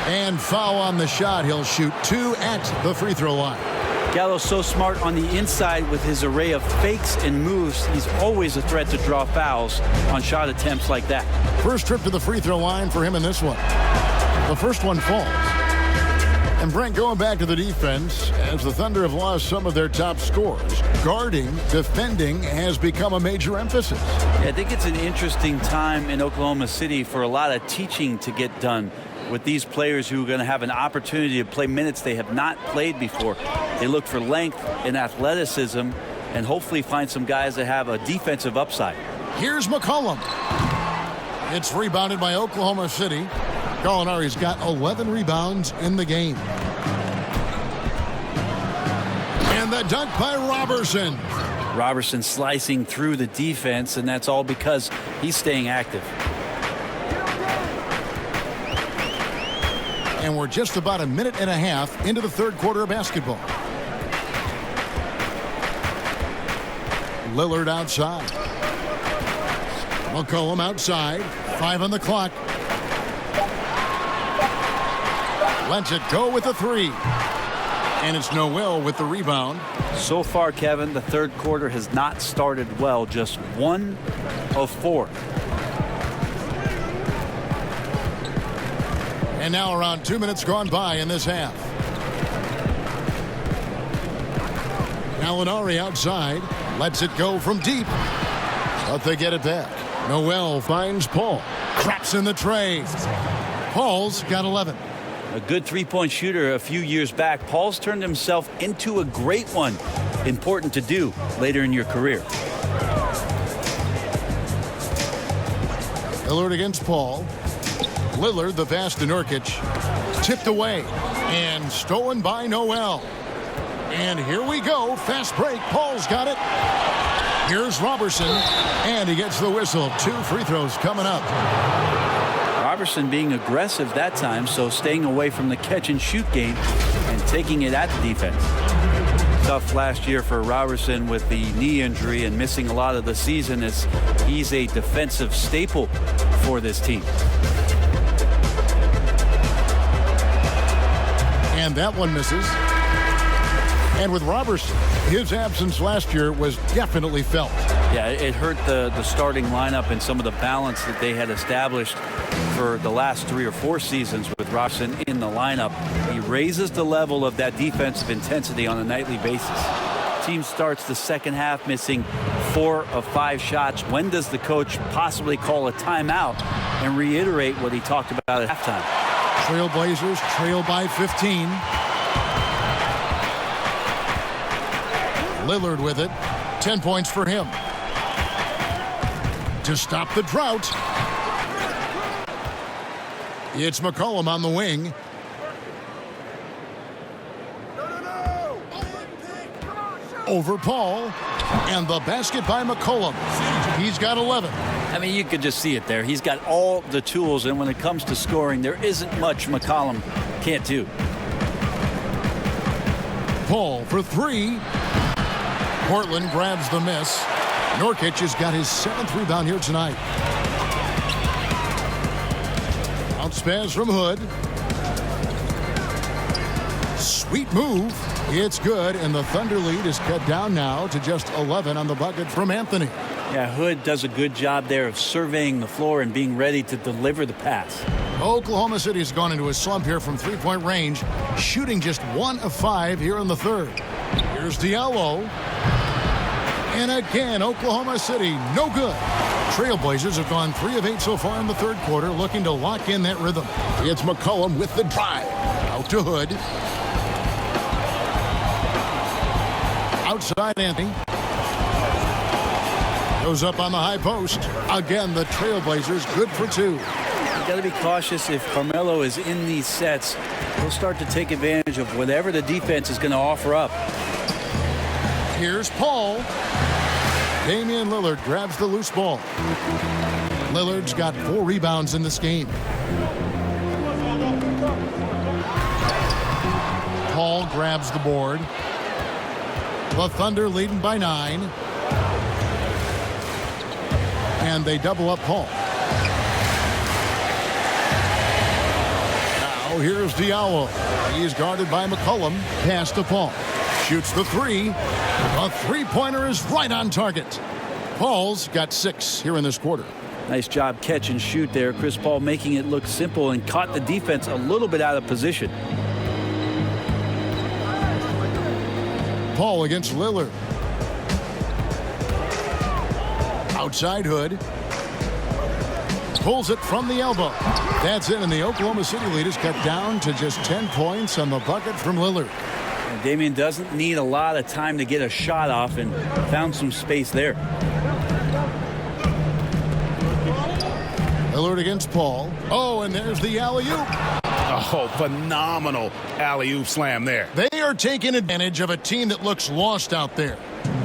and foul on the shot. He'll shoot 2 at the free throw line. Gallo's so smart on the inside with his array of fakes and moves. He's always a threat to draw fouls on shot attempts like that. First trip to the free throw line for him in this one. The first one falls. And Brent, going back to the defense, as the Thunder have lost some of their top scorers, guarding, defending has become a major emphasis. Yeah, I think it's an interesting time in Oklahoma City for a lot of teaching to get done with these players who are going to have an opportunity to play minutes they have not played before. They look for length and athleticism and hopefully find some guys that have a defensive upside. Here's McCollum. It's rebounded by Oklahoma City. Gallinari's got 11 rebounds in the game. And the dunk by Robertson. Robertson slicing through the defense, and that's all because he's staying active. And we're just about a minute and a half into the third quarter of basketball. Lillard outside. McCollum outside. 5 on the clock. Lets it go with the 3. And it's Noel with the rebound. So far, Kevin, the third quarter has not started well. Just 1 of 4. And now around 2 minutes gone by in this half. Gallinari outside. Lets it go from deep. But they get it back. Noel finds Paul. Craps in the tray. Paul's got 11. A good three-point shooter a few years back. Paul's turned himself into a great one. Important to do later in your career. Lillard against Paul. Lillard, the pass to Nurkic. Tipped away. And stolen by Noel. And here we go. Fast break. Paul's got it. Here's Robertson. And he gets the whistle. 2 free throws coming up. Robertson being aggressive that time, so staying away from the catch-and-shoot game and taking it at the defense. Tough last year for Robertson with the knee injury and missing a lot of the season, as he's a defensive staple for this team. And that one misses. And with Robertson, his absence last year was definitely felt. Yeah, it hurt the starting lineup and some of the balance that they had established for the last 3 or 4 seasons with Robertson in the lineup. He raises the level of that defensive intensity on a nightly basis. Team starts the second half missing 4 of 5 shots. When does the coach possibly call a timeout and reiterate what he talked about at halftime? Trailblazers trail by 15. Lillard with it. 10 points for him. To stop the drought, it's McCollum on the wing. Over Paul. And the basket by McCollum. He's got 11. I mean, you could just see it there. He's got all the tools, and when it comes to scoring, there isn't much McCollum can't do. Paul for 3. Portland grabs the miss. Nurkic has got his 7th rebound here tonight. Outspaz from Hood. Sweet move. It's good, and the Thunder lead is cut down now to just 11 on the bucket from Anthony. Yeah, Hood does a good job there of surveying the floor and being ready to deliver the pass. Oklahoma City has gone into a slump here from three-point range, shooting just 1 of 5 here in the third. Here's Diallo. And again, Oklahoma City, no good. Trailblazers have gone 3 of 8 so far in the third quarter, looking to lock in that rhythm. It's McCollum with the drive. Out to Hood. Outside Anthony. Goes up on the high post. Again, the Trailblazers good for 2. You got to be cautious. If Carmelo is in these sets, he'll start to take advantage of whatever the defense is going to offer up. Here's Paul. Damian Lillard grabs the loose ball. Lillard's got 4 rebounds in this game. Paul grabs the board. The Thunder leading by 9. And they double up Paul. Now here's Diallo. He's guarded by McCollum. Pass to Paul. Shoots the 3. A three-pointer is right on target. Paul's got 6 here in this quarter. Nice job catch and shoot there. Chris Paul making it look simple and caught the defense a little bit out of position. Paul against Lillard. Outside Hood. Pulls it from the elbow. That's it, and the Oklahoma City lead is cut down to just 10 points on the bucket from Lillard. And Damian doesn't need a lot of time to get a shot off and found some space there. Lillard against Paul. Oh, and there's the alley-oop. Oh, phenomenal alley-oop slam there. They are taking advantage of a team that looks lost out there.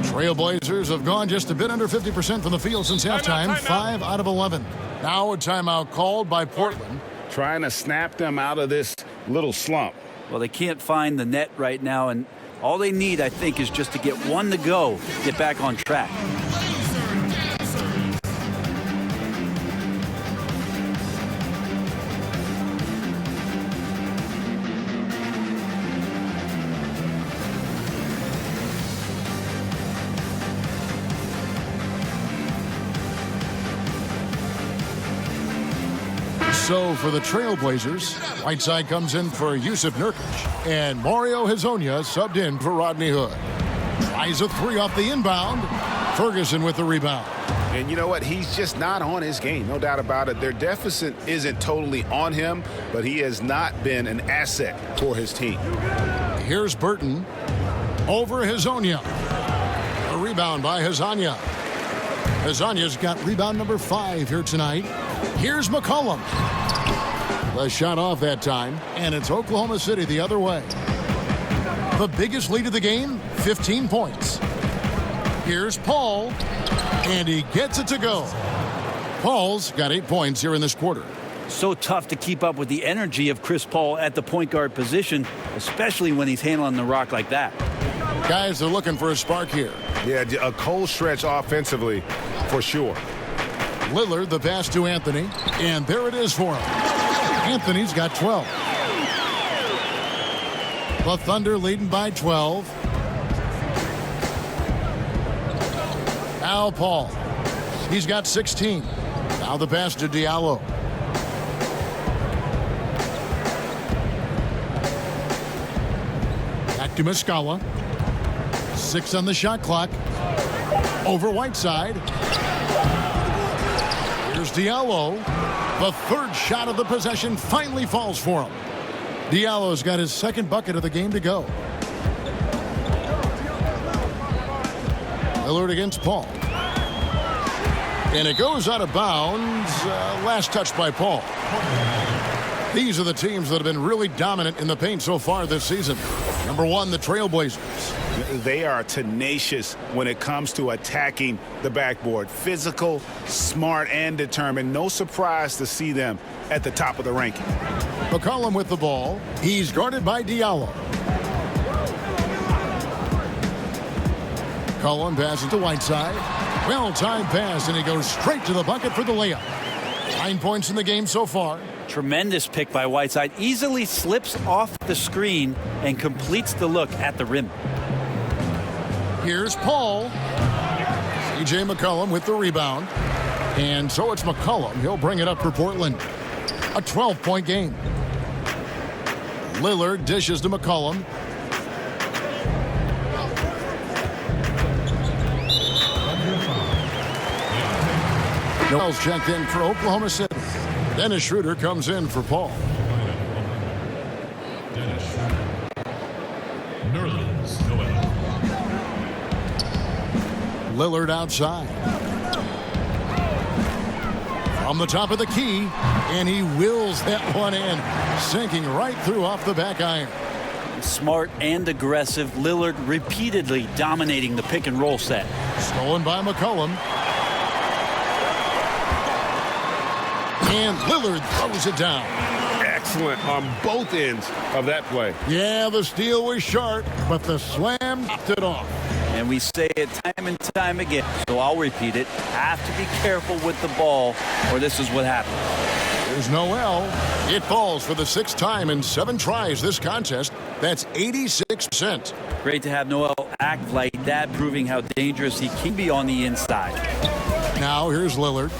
Trailblazers have gone just a bit under 50% from the field since halftime. 5 out of 11. Now a timeout called by Portland. Trying to snap them out of this little slump. Well, they can't find the net right now, and all they need, I think, is just to get one to go, get back on track. So for the Trailblazers, Whiteside comes in for Yusuf Nurkic, and Mario Hezonja subbed in for Rodney Hood. Tries a 3 off the inbound. Ferguson with the rebound. And you know what? He's just not on his game, no doubt about it. Their deficit isn't totally on him, but he has not been an asset for his team. Here's Burton over Hezonja. A rebound by Hezonja. Hezonja's got rebound number 5 here tonight. Here's McCollum. The shot off that time, and it's Oklahoma City the other way. The biggest lead of the game, 15 points. Here's Paul, and he gets it to go. Paul's got 8 points here in this quarter. So tough to keep up with the energy of Chris Paul at the point guard position, especially when he's handling the rock like that. Guys are looking for a spark here. Yeah, a cold stretch offensively for sure. Lillard, the pass to Anthony, and there it is for him. Anthony's got 12. The Thunder leading by 12. Now Paul. He's got 16. Now the pass to Diallo. Back to Muscala. 6 on the shot clock. Over Whiteside. Here's Diallo. The third shot of the possession finally falls for him. Diallo's got his second bucket of the game to go. Lillard against Paul. And it goes out of bounds. Last touch by Paul. These are the teams that have been really dominant in the paint so far this season. Number 1, the Trailblazers. They are tenacious when it comes to attacking the backboard. Physical, smart, and determined. No surprise to see them at the top of the ranking. McCollum with the ball. He's guarded by Diallo. McCollum passes to Whiteside. Well-timed pass, and he goes straight to the bucket for the layup. 9 points in the game so far. Tremendous pick by Whiteside. Easily slips off the screen and completes the look at the rim. Here's Paul. C.J. McCollum with the rebound. And so it's McCollum. He'll bring it up for Portland. A 12-point game. Lillard dishes to McCollum. Noel's checked in for Oklahoma City. Dennis Schroeder comes in for Paul. Lillard outside. From the top of the key, and he wills that one in, sinking right through off the back iron. Smart and aggressive. Lillard repeatedly dominating the pick and roll set. Stolen by McCollum. And Lillard throws it down. Excellent on both ends of that play. Yeah, the steal was sharp, but the slam knocked it off. And we say it time and time again, so I'll repeat it. Have to be careful with the ball, or this is what happens. There's Noel. It falls for the 6th time in 7 tries this contest. That's 86%. Great to have Noel act like that, proving how dangerous he can be on the inside. Now here's Lillard.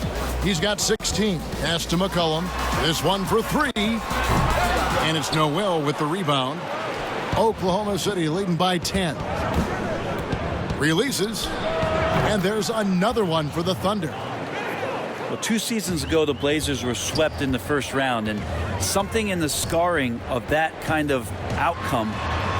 He's got 16. Pass to McCollum. This one for 3. And it's Noel with the rebound. Oklahoma City leading by 10. Releases. And there's another one for the Thunder. Well, 2 seasons ago, the Blazers were swept in the first round, and something in the scarring of that kind of outcome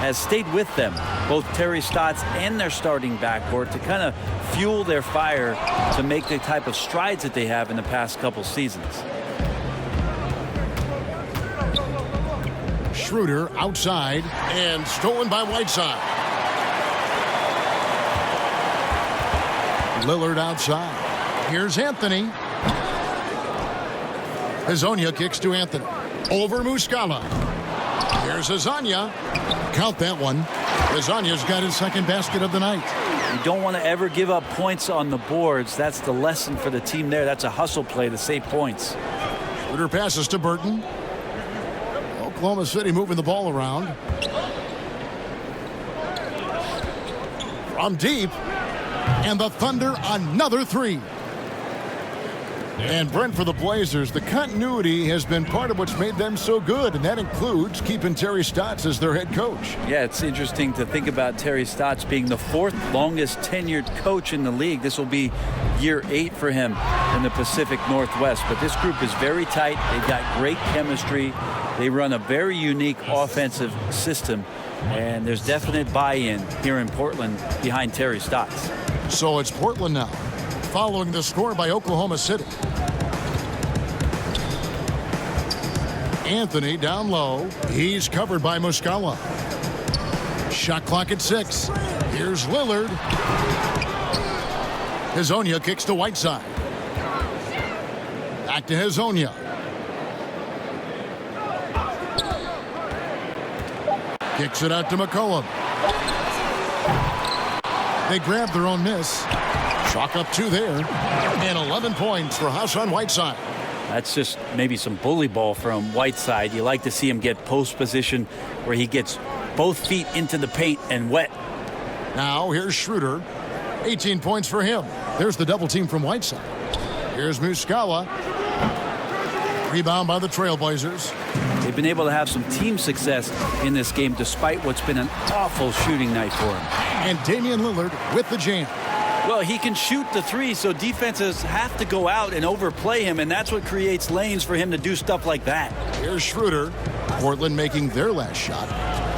has stayed with them, both Terry Stotts and their starting backcourt, to kind of fuel their fire to make the type of strides that they have in the past couple seasons. Schroeder outside and stolen by Whiteside. Lillard outside. Here's Anthony. Hazonia kicks to Anthony. Over Muscala. Here's Hazonia. Count that one. Hazonia's got his 2nd basket of the night. You don't want to ever give up points on the boards. That's the lesson for the team there. That's a hustle play to save points. Schroeder passes to Burton. Oklahoma City moving the ball around. From deep. And the Thunder another 3. And Brent, for the Blazers, the continuity has been part of what's made them so good, and that includes keeping Terry Stotts as their head coach. Yeah, it's interesting to think about Terry Stotts being the 4th longest tenured coach in the league. This will be year 8 for him in the Pacific Northwest. But this group is very tight. They've got great chemistry. They run a very unique offensive system, and there's definite buy-in here in Portland behind Terry Stotts. So it's Portland now, following the score by Oklahoma City. Anthony down low. He's covered by Muscala. Shot clock at 6. Here's Lillard. Hazonia kicks to Whiteside. Back to Hazonia. Kicks it out to McCollum. They grab their own miss. Chalk up 2 there. And 11 points for Hassan Whiteside. That's just maybe some bully ball from Whiteside. You like to see him get post position where he gets both feet into the paint and wet. Now here's Schroeder. 18 points for him. There's the double team from Whiteside. Here's Muscala. Rebound by the Trailblazers. They've been able to have some team success in this game despite what's been an awful shooting night for him. And Damian Lillard with the jam. Well, he can shoot the 3, so defenses have to go out and overplay him, and that's what creates lanes for him to do stuff like that. Here's Schroeder. Portland making their last shot.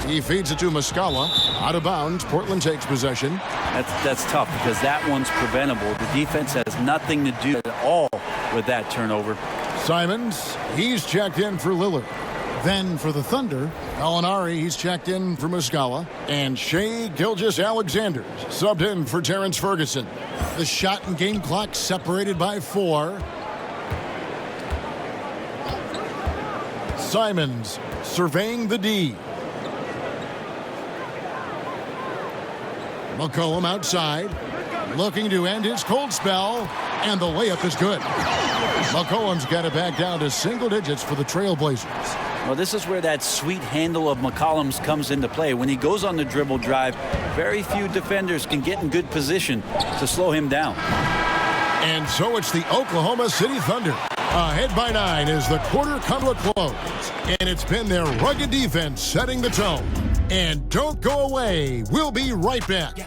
He feeds it to Muscala. Out of bounds. Portland takes possession. That's tough because that one's preventable. The defense has nothing to do at all with that turnover. Simons, he's checked in for Lillard. Then for the Thunder, Alinari, he's checked in for Muscala. And Shea Gilgeous-Alexander subbed in for Terrence Ferguson. The shot and game clock separated by 4. Simons surveying the D. McCollum outside, looking to end his cold spell, and the layup is good. McCollum's got it back down to single digits for the Trailblazers. Well, this is where that sweet handle of McCollum's comes into play. When he goes on the dribble drive, very few defenders can get in good position to slow him down. And so it's the Oklahoma City Thunder ahead by 9 as the quarter come to a close. And it's been their rugged defense setting the tone. And don't go away. We'll be right back.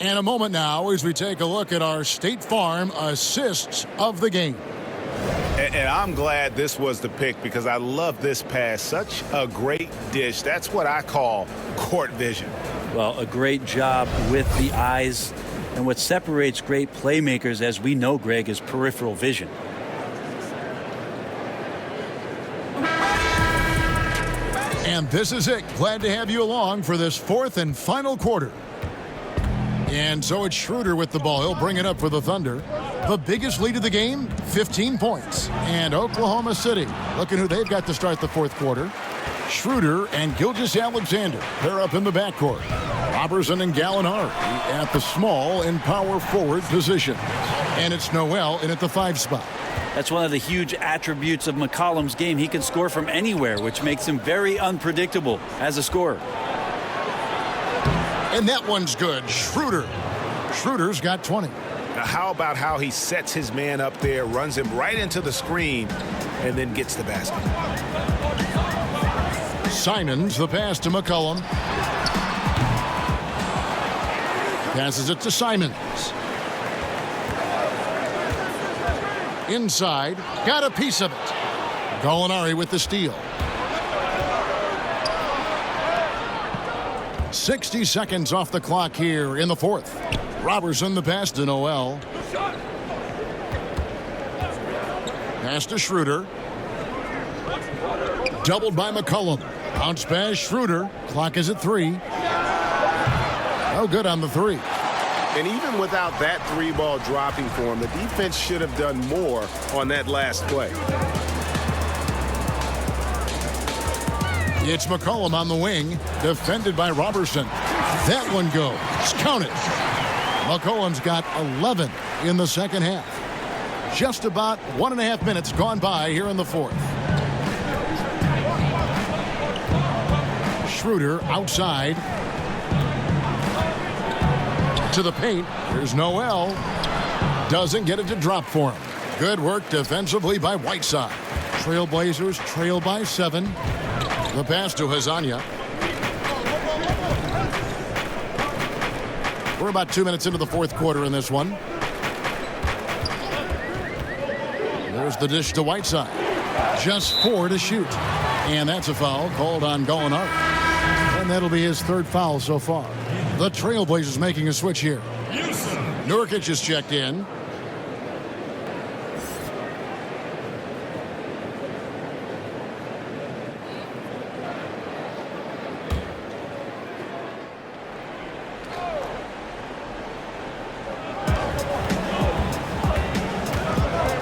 And a moment now as we take a look at our State Farm assists of the game. And I'm glad this was the pick because I love this pass. Such a great dish. That's what I call court vision. Well, a great job with the eyes. And what separates great playmakers, as we know, Greg, is peripheral vision. And this is it. Glad to have you along for this fourth and final quarter. And so it's Schroeder with the ball. He'll bring it up for the Thunder. The biggest lead of the game, 15 points. And Oklahoma City, looking who they've got to start the fourth quarter. Schroeder and Gilgeous-Alexander pair up in the backcourt. Robertson and Gallinari at the small and power forward position. And it's Noel in at the 5 spot. That's one of the huge attributes of McCollum's game. He can score from anywhere, which makes him very unpredictable as a scorer. And that one's good. Schroeder. Schroeder's got 20. Now, how about how he sets his man up there, runs him right into the screen, and then gets the basket. Simons, the pass to McCollum. Passes it to Simons. Inside, got a piece of it. Gallinari with the steal. 60 seconds off the clock here in the fourth. Robertson the pass to Noel. Pass to Schroeder. Doubled by McCollum. Bounce pass Schroeder. Clock is at 3. No good on the 3. And even without that 3-ball dropping for him, the defense should have done more on that last play. It's McCollum on the wing, defended by Robertson. That one goes. Count it. McCollum's got 11 in the second half. Just about 1.5 minutes gone by here in the fourth. Schroeder outside. To the paint. Here's Noel. Doesn't get it to drop for him. Good work defensively by Whiteside. Trailblazers trail by 7. The pass to Hazanya. We're about 2 minutes into the fourth quarter in this one. There's the dish to Whiteside. Just 4 to shoot. And that's a foul called on Gallinari. And that'll be his 3rd foul so far. The Trailblazers making a switch here. Nurkic is checked in.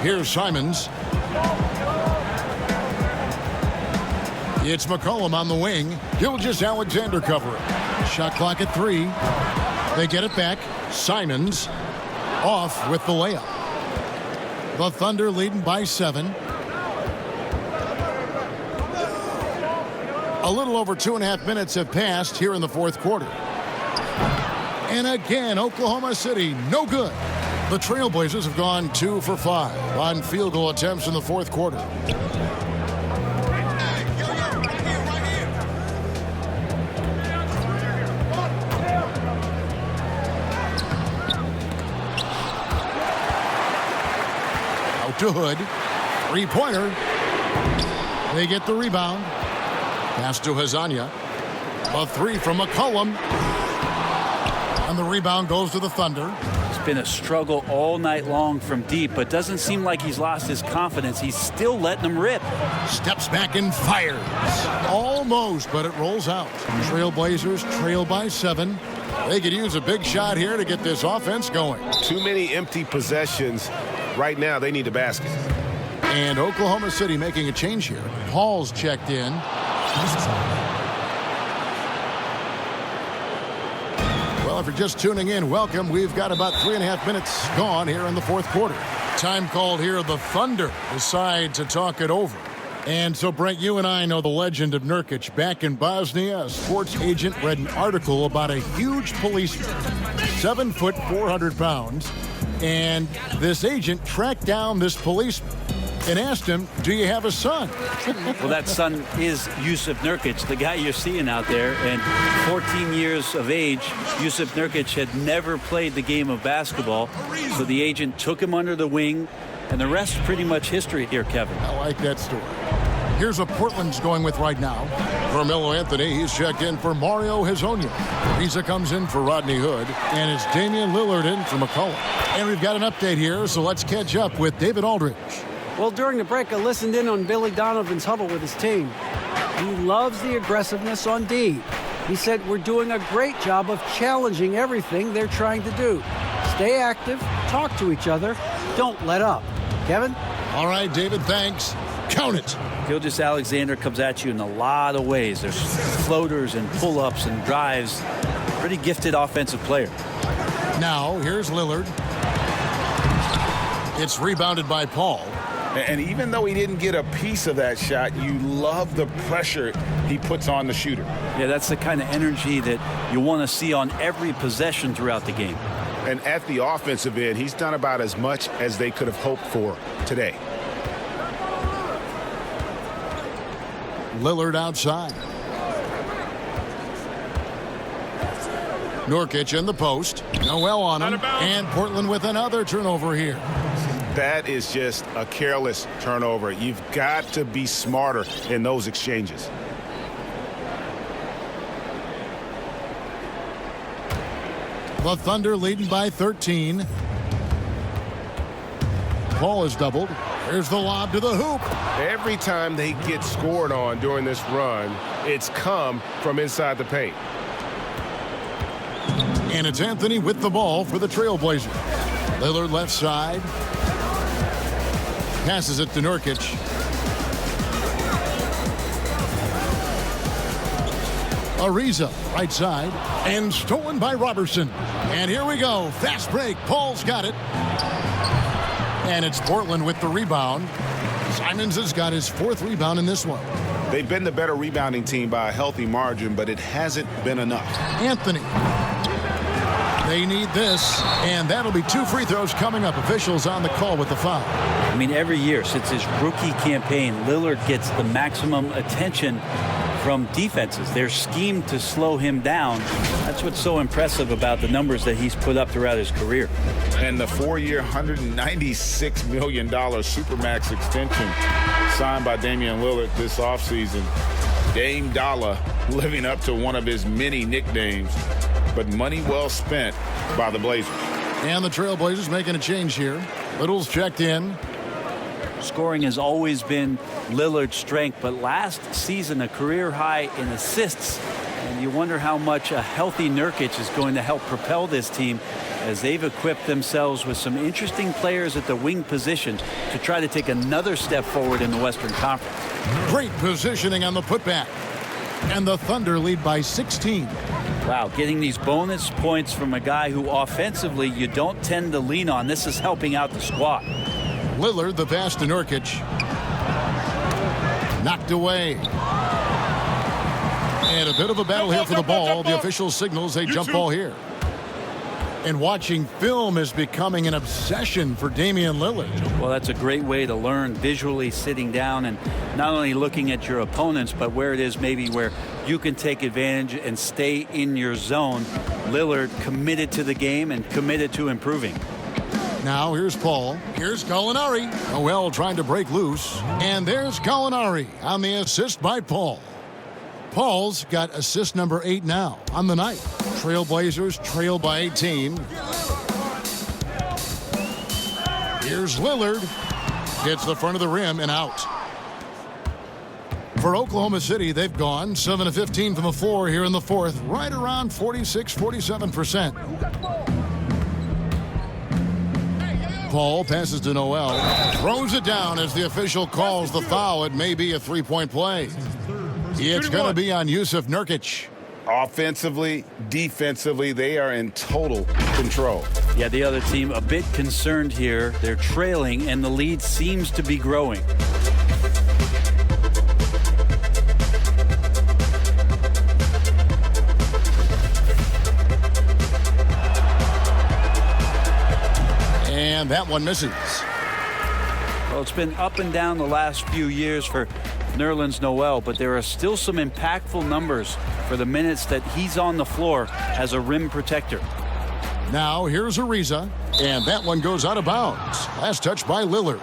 Here's Simons. It's McCollum on the wing. Gilgeous-Alexander covering. Shot clock at 3. They get it back. Simons off with the layup. The Thunder leading by 7. A little over 2.5 minutes have passed here in the fourth quarter. And again, Oklahoma City, no good. The Trailblazers have gone 2 for 5 on field goal attempts in the fourth quarter. To Hood. 3-pointer. They get the rebound. Pass to Hazanya. A 3 from McCollum. And the rebound goes to the Thunder. It's been a struggle all night long from deep, but doesn't seem like he's lost his confidence. He's still letting them rip. Steps back and fires. Almost, but it rolls out. Trailblazers trail by 7. They could use a big shot here to get this offense going. Too many empty possessions. Right now, they need a basket. And Oklahoma City making a change here. Paul's checked in. Well, if you're just tuning in, welcome. We've got about 3.5 minutes gone here in the fourth quarter. Time called here. The Thunder decide to talk it over. And so, Brent, you and I know the legend of Nurkic. Back in Bosnia, a sports agent read an article about a huge policeman, 7 foot, 400 pounds. And this agent tracked down this policeman and asked him, do you have a son? Well, that son is Jusuf Nurkic, the guy you're seeing out there. And 14 years of age, Jusuf Nurkic had never played the game of basketball. So the agent took him under the wing, and the rest pretty much history here, Kevin. I like that story. Here's what Portland's going with right now. Carmelo Anthony, he's checked in for Mario Hezonja. Ariza comes in for Rodney Hood, and it's Damian Lillard in for McCollum. And we've got an update here, so let's catch up with David Aldridge. Well, during the break, I listened in on Billy Donovan's huddle with his team. He loves the aggressiveness on D. He said, we're doing a great job of challenging everything they're trying to do. Stay active, talk to each other, don't let up. Kevin? All right, David, thanks. Count it. Gilgeous-Alexander comes at you in a lot of ways. There's floaters and pull-ups and drives. Pretty gifted offensive player. Now, here's Lillard. It's rebounded by Paul. And even though he didn't get a piece of that shot, you love the pressure he puts on the shooter. Yeah, that's the kind of energy that you want to see on every possession throughout the game. And at the offensive end, he's done about as much as they could have hoped for today. Lillard outside. Nurkic in the post. Noel on him. And Portland with another turnover here. That is just a careless turnover. You've got to be smarter in those exchanges. The Thunder leading by 13. Paul is doubled. There's the lob to the hoop. Every time they get scored on during this run, it's come from inside the paint. And it's Anthony with the ball for the Trailblazers. Lillard left side. Passes it to Nurkic. Ariza, right side. And stolen by Robertson. And here we go. Fast break. Paul's got it. And it's Portland with the rebound. Simons has got his 4th rebound in this one. They've been the better rebounding team by a healthy margin, but it hasn't been enough. Anthony. They need this, and that'll be 2 free throws coming up. Officials on the call with the foul. I mean, every year since his rookie campaign, Lillard gets the maximum attention from defenses. They're schemed to slow him down. That's what's so impressive about the numbers that he's put up throughout his career. And the 4-year, $196 million Supermax extension signed by Damian Lillard this offseason. Dame Dollar living up to one of his many nicknames, but money well spent by the Blazers. And the Trailblazers making a change here. Little's checked in. Scoring has always been Lillard's strength, but last season a career high in assists. And you wonder how much a healthy Nurkic is going to help propel this team as they've equipped themselves with some interesting players at the wing position to try to take another step forward in the Western Conference. Great positioning on the putback. And the Thunder lead by 16. Wow, getting these bonus points from a guy who offensively you don't tend to lean on. This is helping out the squad. Lillard, the pass to Nurkic. Knocked away. And a bit of a battle here for the ball. The official signals a jump ball here. And watching film is becoming an obsession for Damian Lillard. Well, that's a great way to learn, visually sitting down and not only looking at your opponents, but where it is maybe where you can take advantage and stay in your zone. Lillard committed to the game and committed to improving. Now here's Paul. Here's Gallinari. Noel trying to break loose. And there's Gallinari on the assist by Paul. Paul's got assist number 8 now on the night. Trailblazers trail by 18. Here's Lillard. Hits the front of the rim and out. For Oklahoma City, they've gone 7 of 15 from the floor here in the 4th, right around 46-47%. Paul passes to Noel, throws it down as the official calls the foul. It may be a 3-point play. It's going to be on Yusuf Nurkic. Offensively, defensively, they are in total control. Yeah, the other team a bit concerned here. They're trailing, and the lead seems to be growing. And that one misses. Well, it's been up and down the last few years for Nerlens Noel, but there are still some impactful numbers for the minutes that he's on the floor as a rim protector. Now here's Ariza, and that one goes out of bounds. Last touch by Lillard.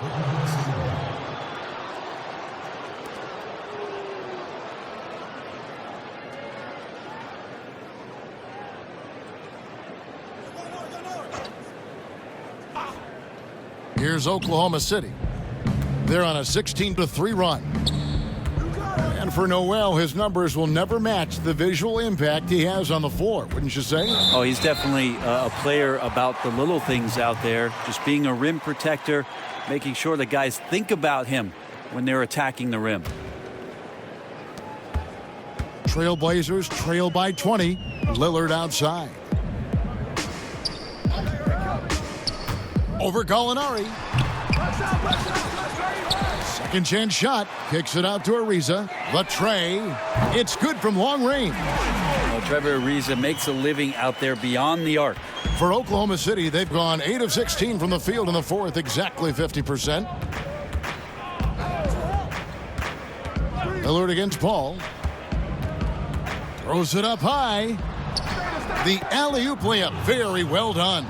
Here's Oklahoma City. They're on a 16-3 run. And for Noel, his numbers will never match the visual impact he has on the floor, wouldn't you say? Oh, he's definitely a player about the little things out there, just being a rim protector, making sure the guys think about him when they're attacking the rim. Trailblazers trail by 20. Lillard outside. Over Gallinari. Second chance shot. Kicks it out to Ariza. The tray. It's good from long range. Well, Trevor Ariza makes a living out there beyond the arc. For Oklahoma City, they've gone 8 of 16 from the field in the fourth, exactly 50%. Lillard against Paul. Throws it up high. The alley-oop layup. Very well done.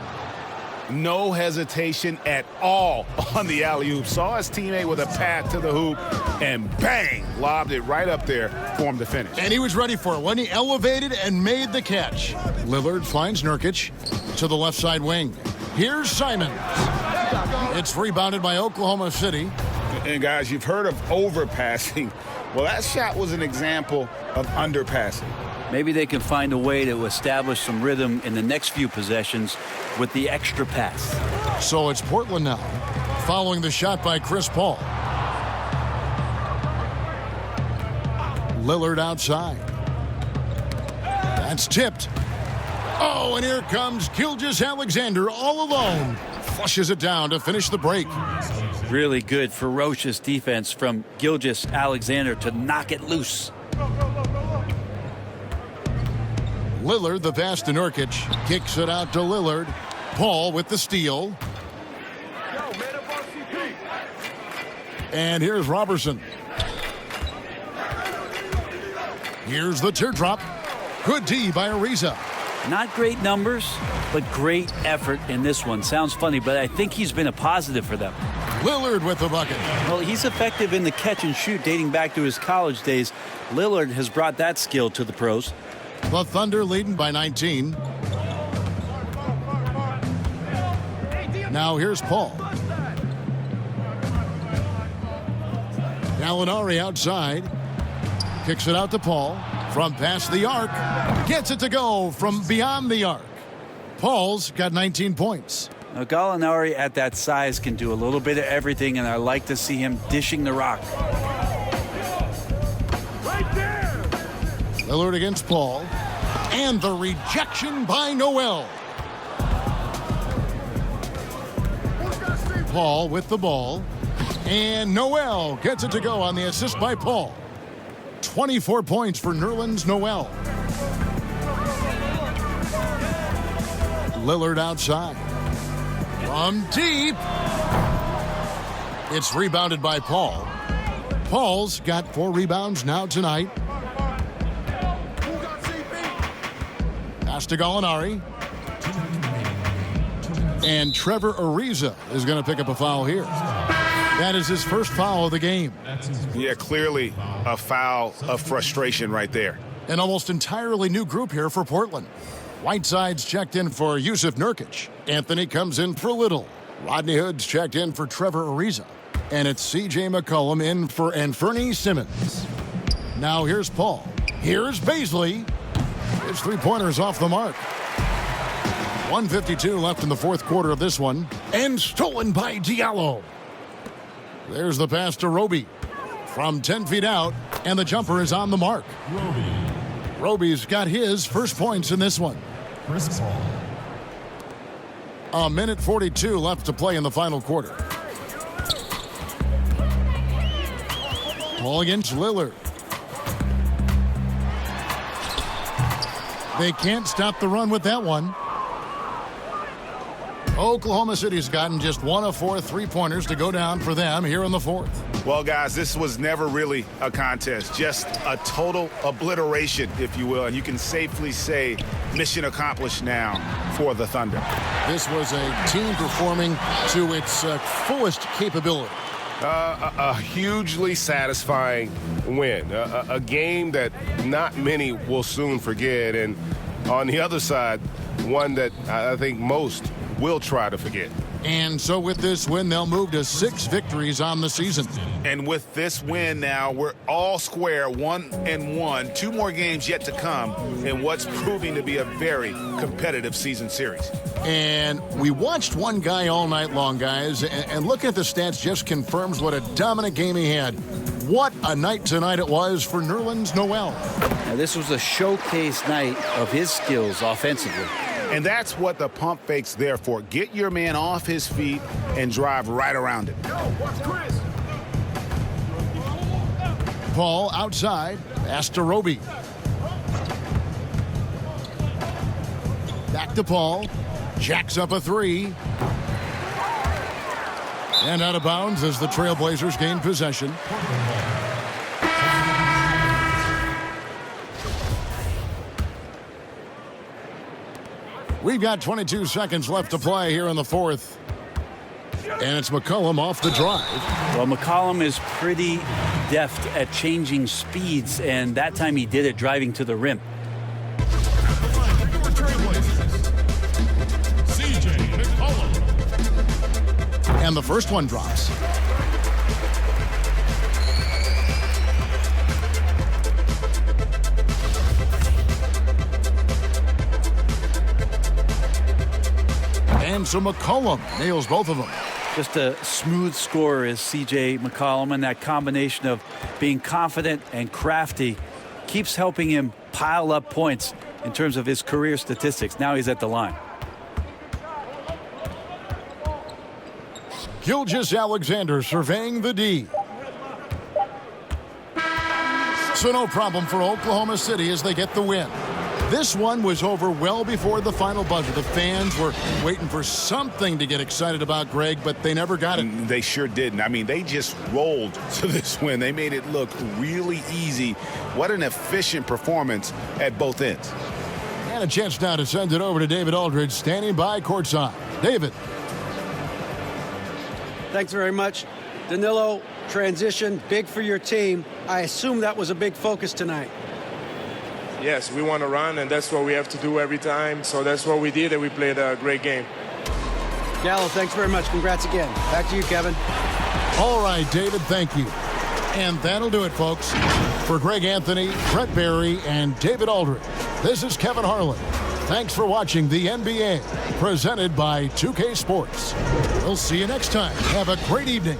No hesitation at all on the alley-oop. Saw his teammate with a path to the hoop, and bang, lobbed it right up there for him to finish. And he was ready for it when he elevated and made the catch. Lillard finds Nurkic to the left side wing. Here's Simons. It's rebounded by Oklahoma City. And guys, you've heard of overpassing. Well, that shot was an example of underpassing. Maybe they can find a way to establish some rhythm in the next few possessions with the extra pass. So it's Portland now, following the shot by Chris Paul. Lillard outside. That's tipped. Oh, and here comes Gilgeous-Alexander all alone. Flushes it down to finish the break. Really good, ferocious defense from Gilgeous-Alexander to knock it loose. Lillard, the pass to Nurkic, kicks it out to Lillard. Paul with the steal. And here's Robertson. Here's the teardrop. Good D by Ariza. Not great numbers, but great effort in this one. Sounds funny, but I think he's been a positive for them. Lillard with the bucket. Well, he's effective in the catch and shoot dating back to his college days. Lillard has brought that skill to the pros. The Thunder leading by 19. Now here's Paul. Gallinari outside. Kicks it out to Paul. From past the arc. Gets it to go from beyond the arc. Paul's got 19 points. Now, Gallinari at that size can do a little bit of everything, and I like to see him dishing the rock. Lillard against Paul. And the rejection by Noel. Paul with the ball. And Noel gets it to go on the assist by Paul. 24 points for Nerlens Noel. Lillard outside. From deep. It's rebounded by Paul. Paul's got 4 rebounds now tonight. Pass to Gallinari. And Trevor Ariza is going to pick up a foul here. That is his first foul of the game. Yeah, clearly a foul of frustration right there. An almost entirely new group here for Portland. Whiteside's checked in for Yusuf Nurkic. Anthony comes in for Little. Rodney Hood's checked in for Trevor Ariza. And it's C.J. McCollum in for Anfernee Simmons. Now here's Paul. Here's Baisley. His three-pointer's off the mark. 1:52 left in the fourth quarter of this one. And stolen by Diallo. There's the pass to Roby. From 10 feet out, and the jumper is on the mark. Roby's got his first points in this one. A minute 42 left to play in the final quarter. Paul against Lillard. They can't stop the run with that one. Oklahoma City's gotten just 1 of 4 3-pointers to go down for them here in the fourth. Well, guys, this was never really a contest, just a total obliteration, if you will. And you can safely say mission accomplished now for the Thunder. This was a team performing to its fullest capability. A hugely satisfying win, a game that not many will soon forget. And on the other side, one that I think most will try to forget. And so with this win, they'll move to 6 victories on the season. And with this win now, we're all square, 1-1. 2 more games yet to come in what's proving to be a very competitive season series. And we watched one guy all night long, guys, and looking at the stats just confirms what a dominant game he had. What a night tonight it was for Nerlens Noel. Now, this was a showcase night of his skills offensively. And that's what the pump fake's there for. Get your man off his feet and drive right around him. Paul outside, pass to Roby. Back to Paul, jacks up a 3. And out of bounds as the Trailblazers gain possession. We've got 22 seconds left to play here in the fourth. And it's McCollum off the drive. Well, McCollum is pretty deft at changing speeds, and that time he did it driving to the rim. And the first one drops. And so McCollum nails both of them. Just a smooth scorer is C.J. McCollum, and that combination of being confident and crafty keeps helping him pile up points in terms of his career statistics. Now he's at the line. Gilgeous-Alexander surveying the D. So no problem for Oklahoma City as they get the win. This one was over well before the final buzzer. The fans were waiting for something to get excited about, Greg, but they never got it. They sure didn't. I mean, they just rolled to this win. They made it look really easy. What an efficient performance at both ends. And a chance now to send it over to David Aldridge, standing by courtside. David. Thanks very much. Danilo, transition, big for your team. I assume that was a big focus tonight. Yes, we want to run, and that's what we have to do every time. So that's what we did, and we played a great game. Gallo, thanks very much. Congrats again. Back to you, Kevin. All right, David, thank you. And that'll do it, folks. For Greg Anthony, Brett Barry, and David Aldridge, this is Kevin Harlan. Thanks for watching the NBA, presented by 2K Sports. We'll see you next time. Have a great evening.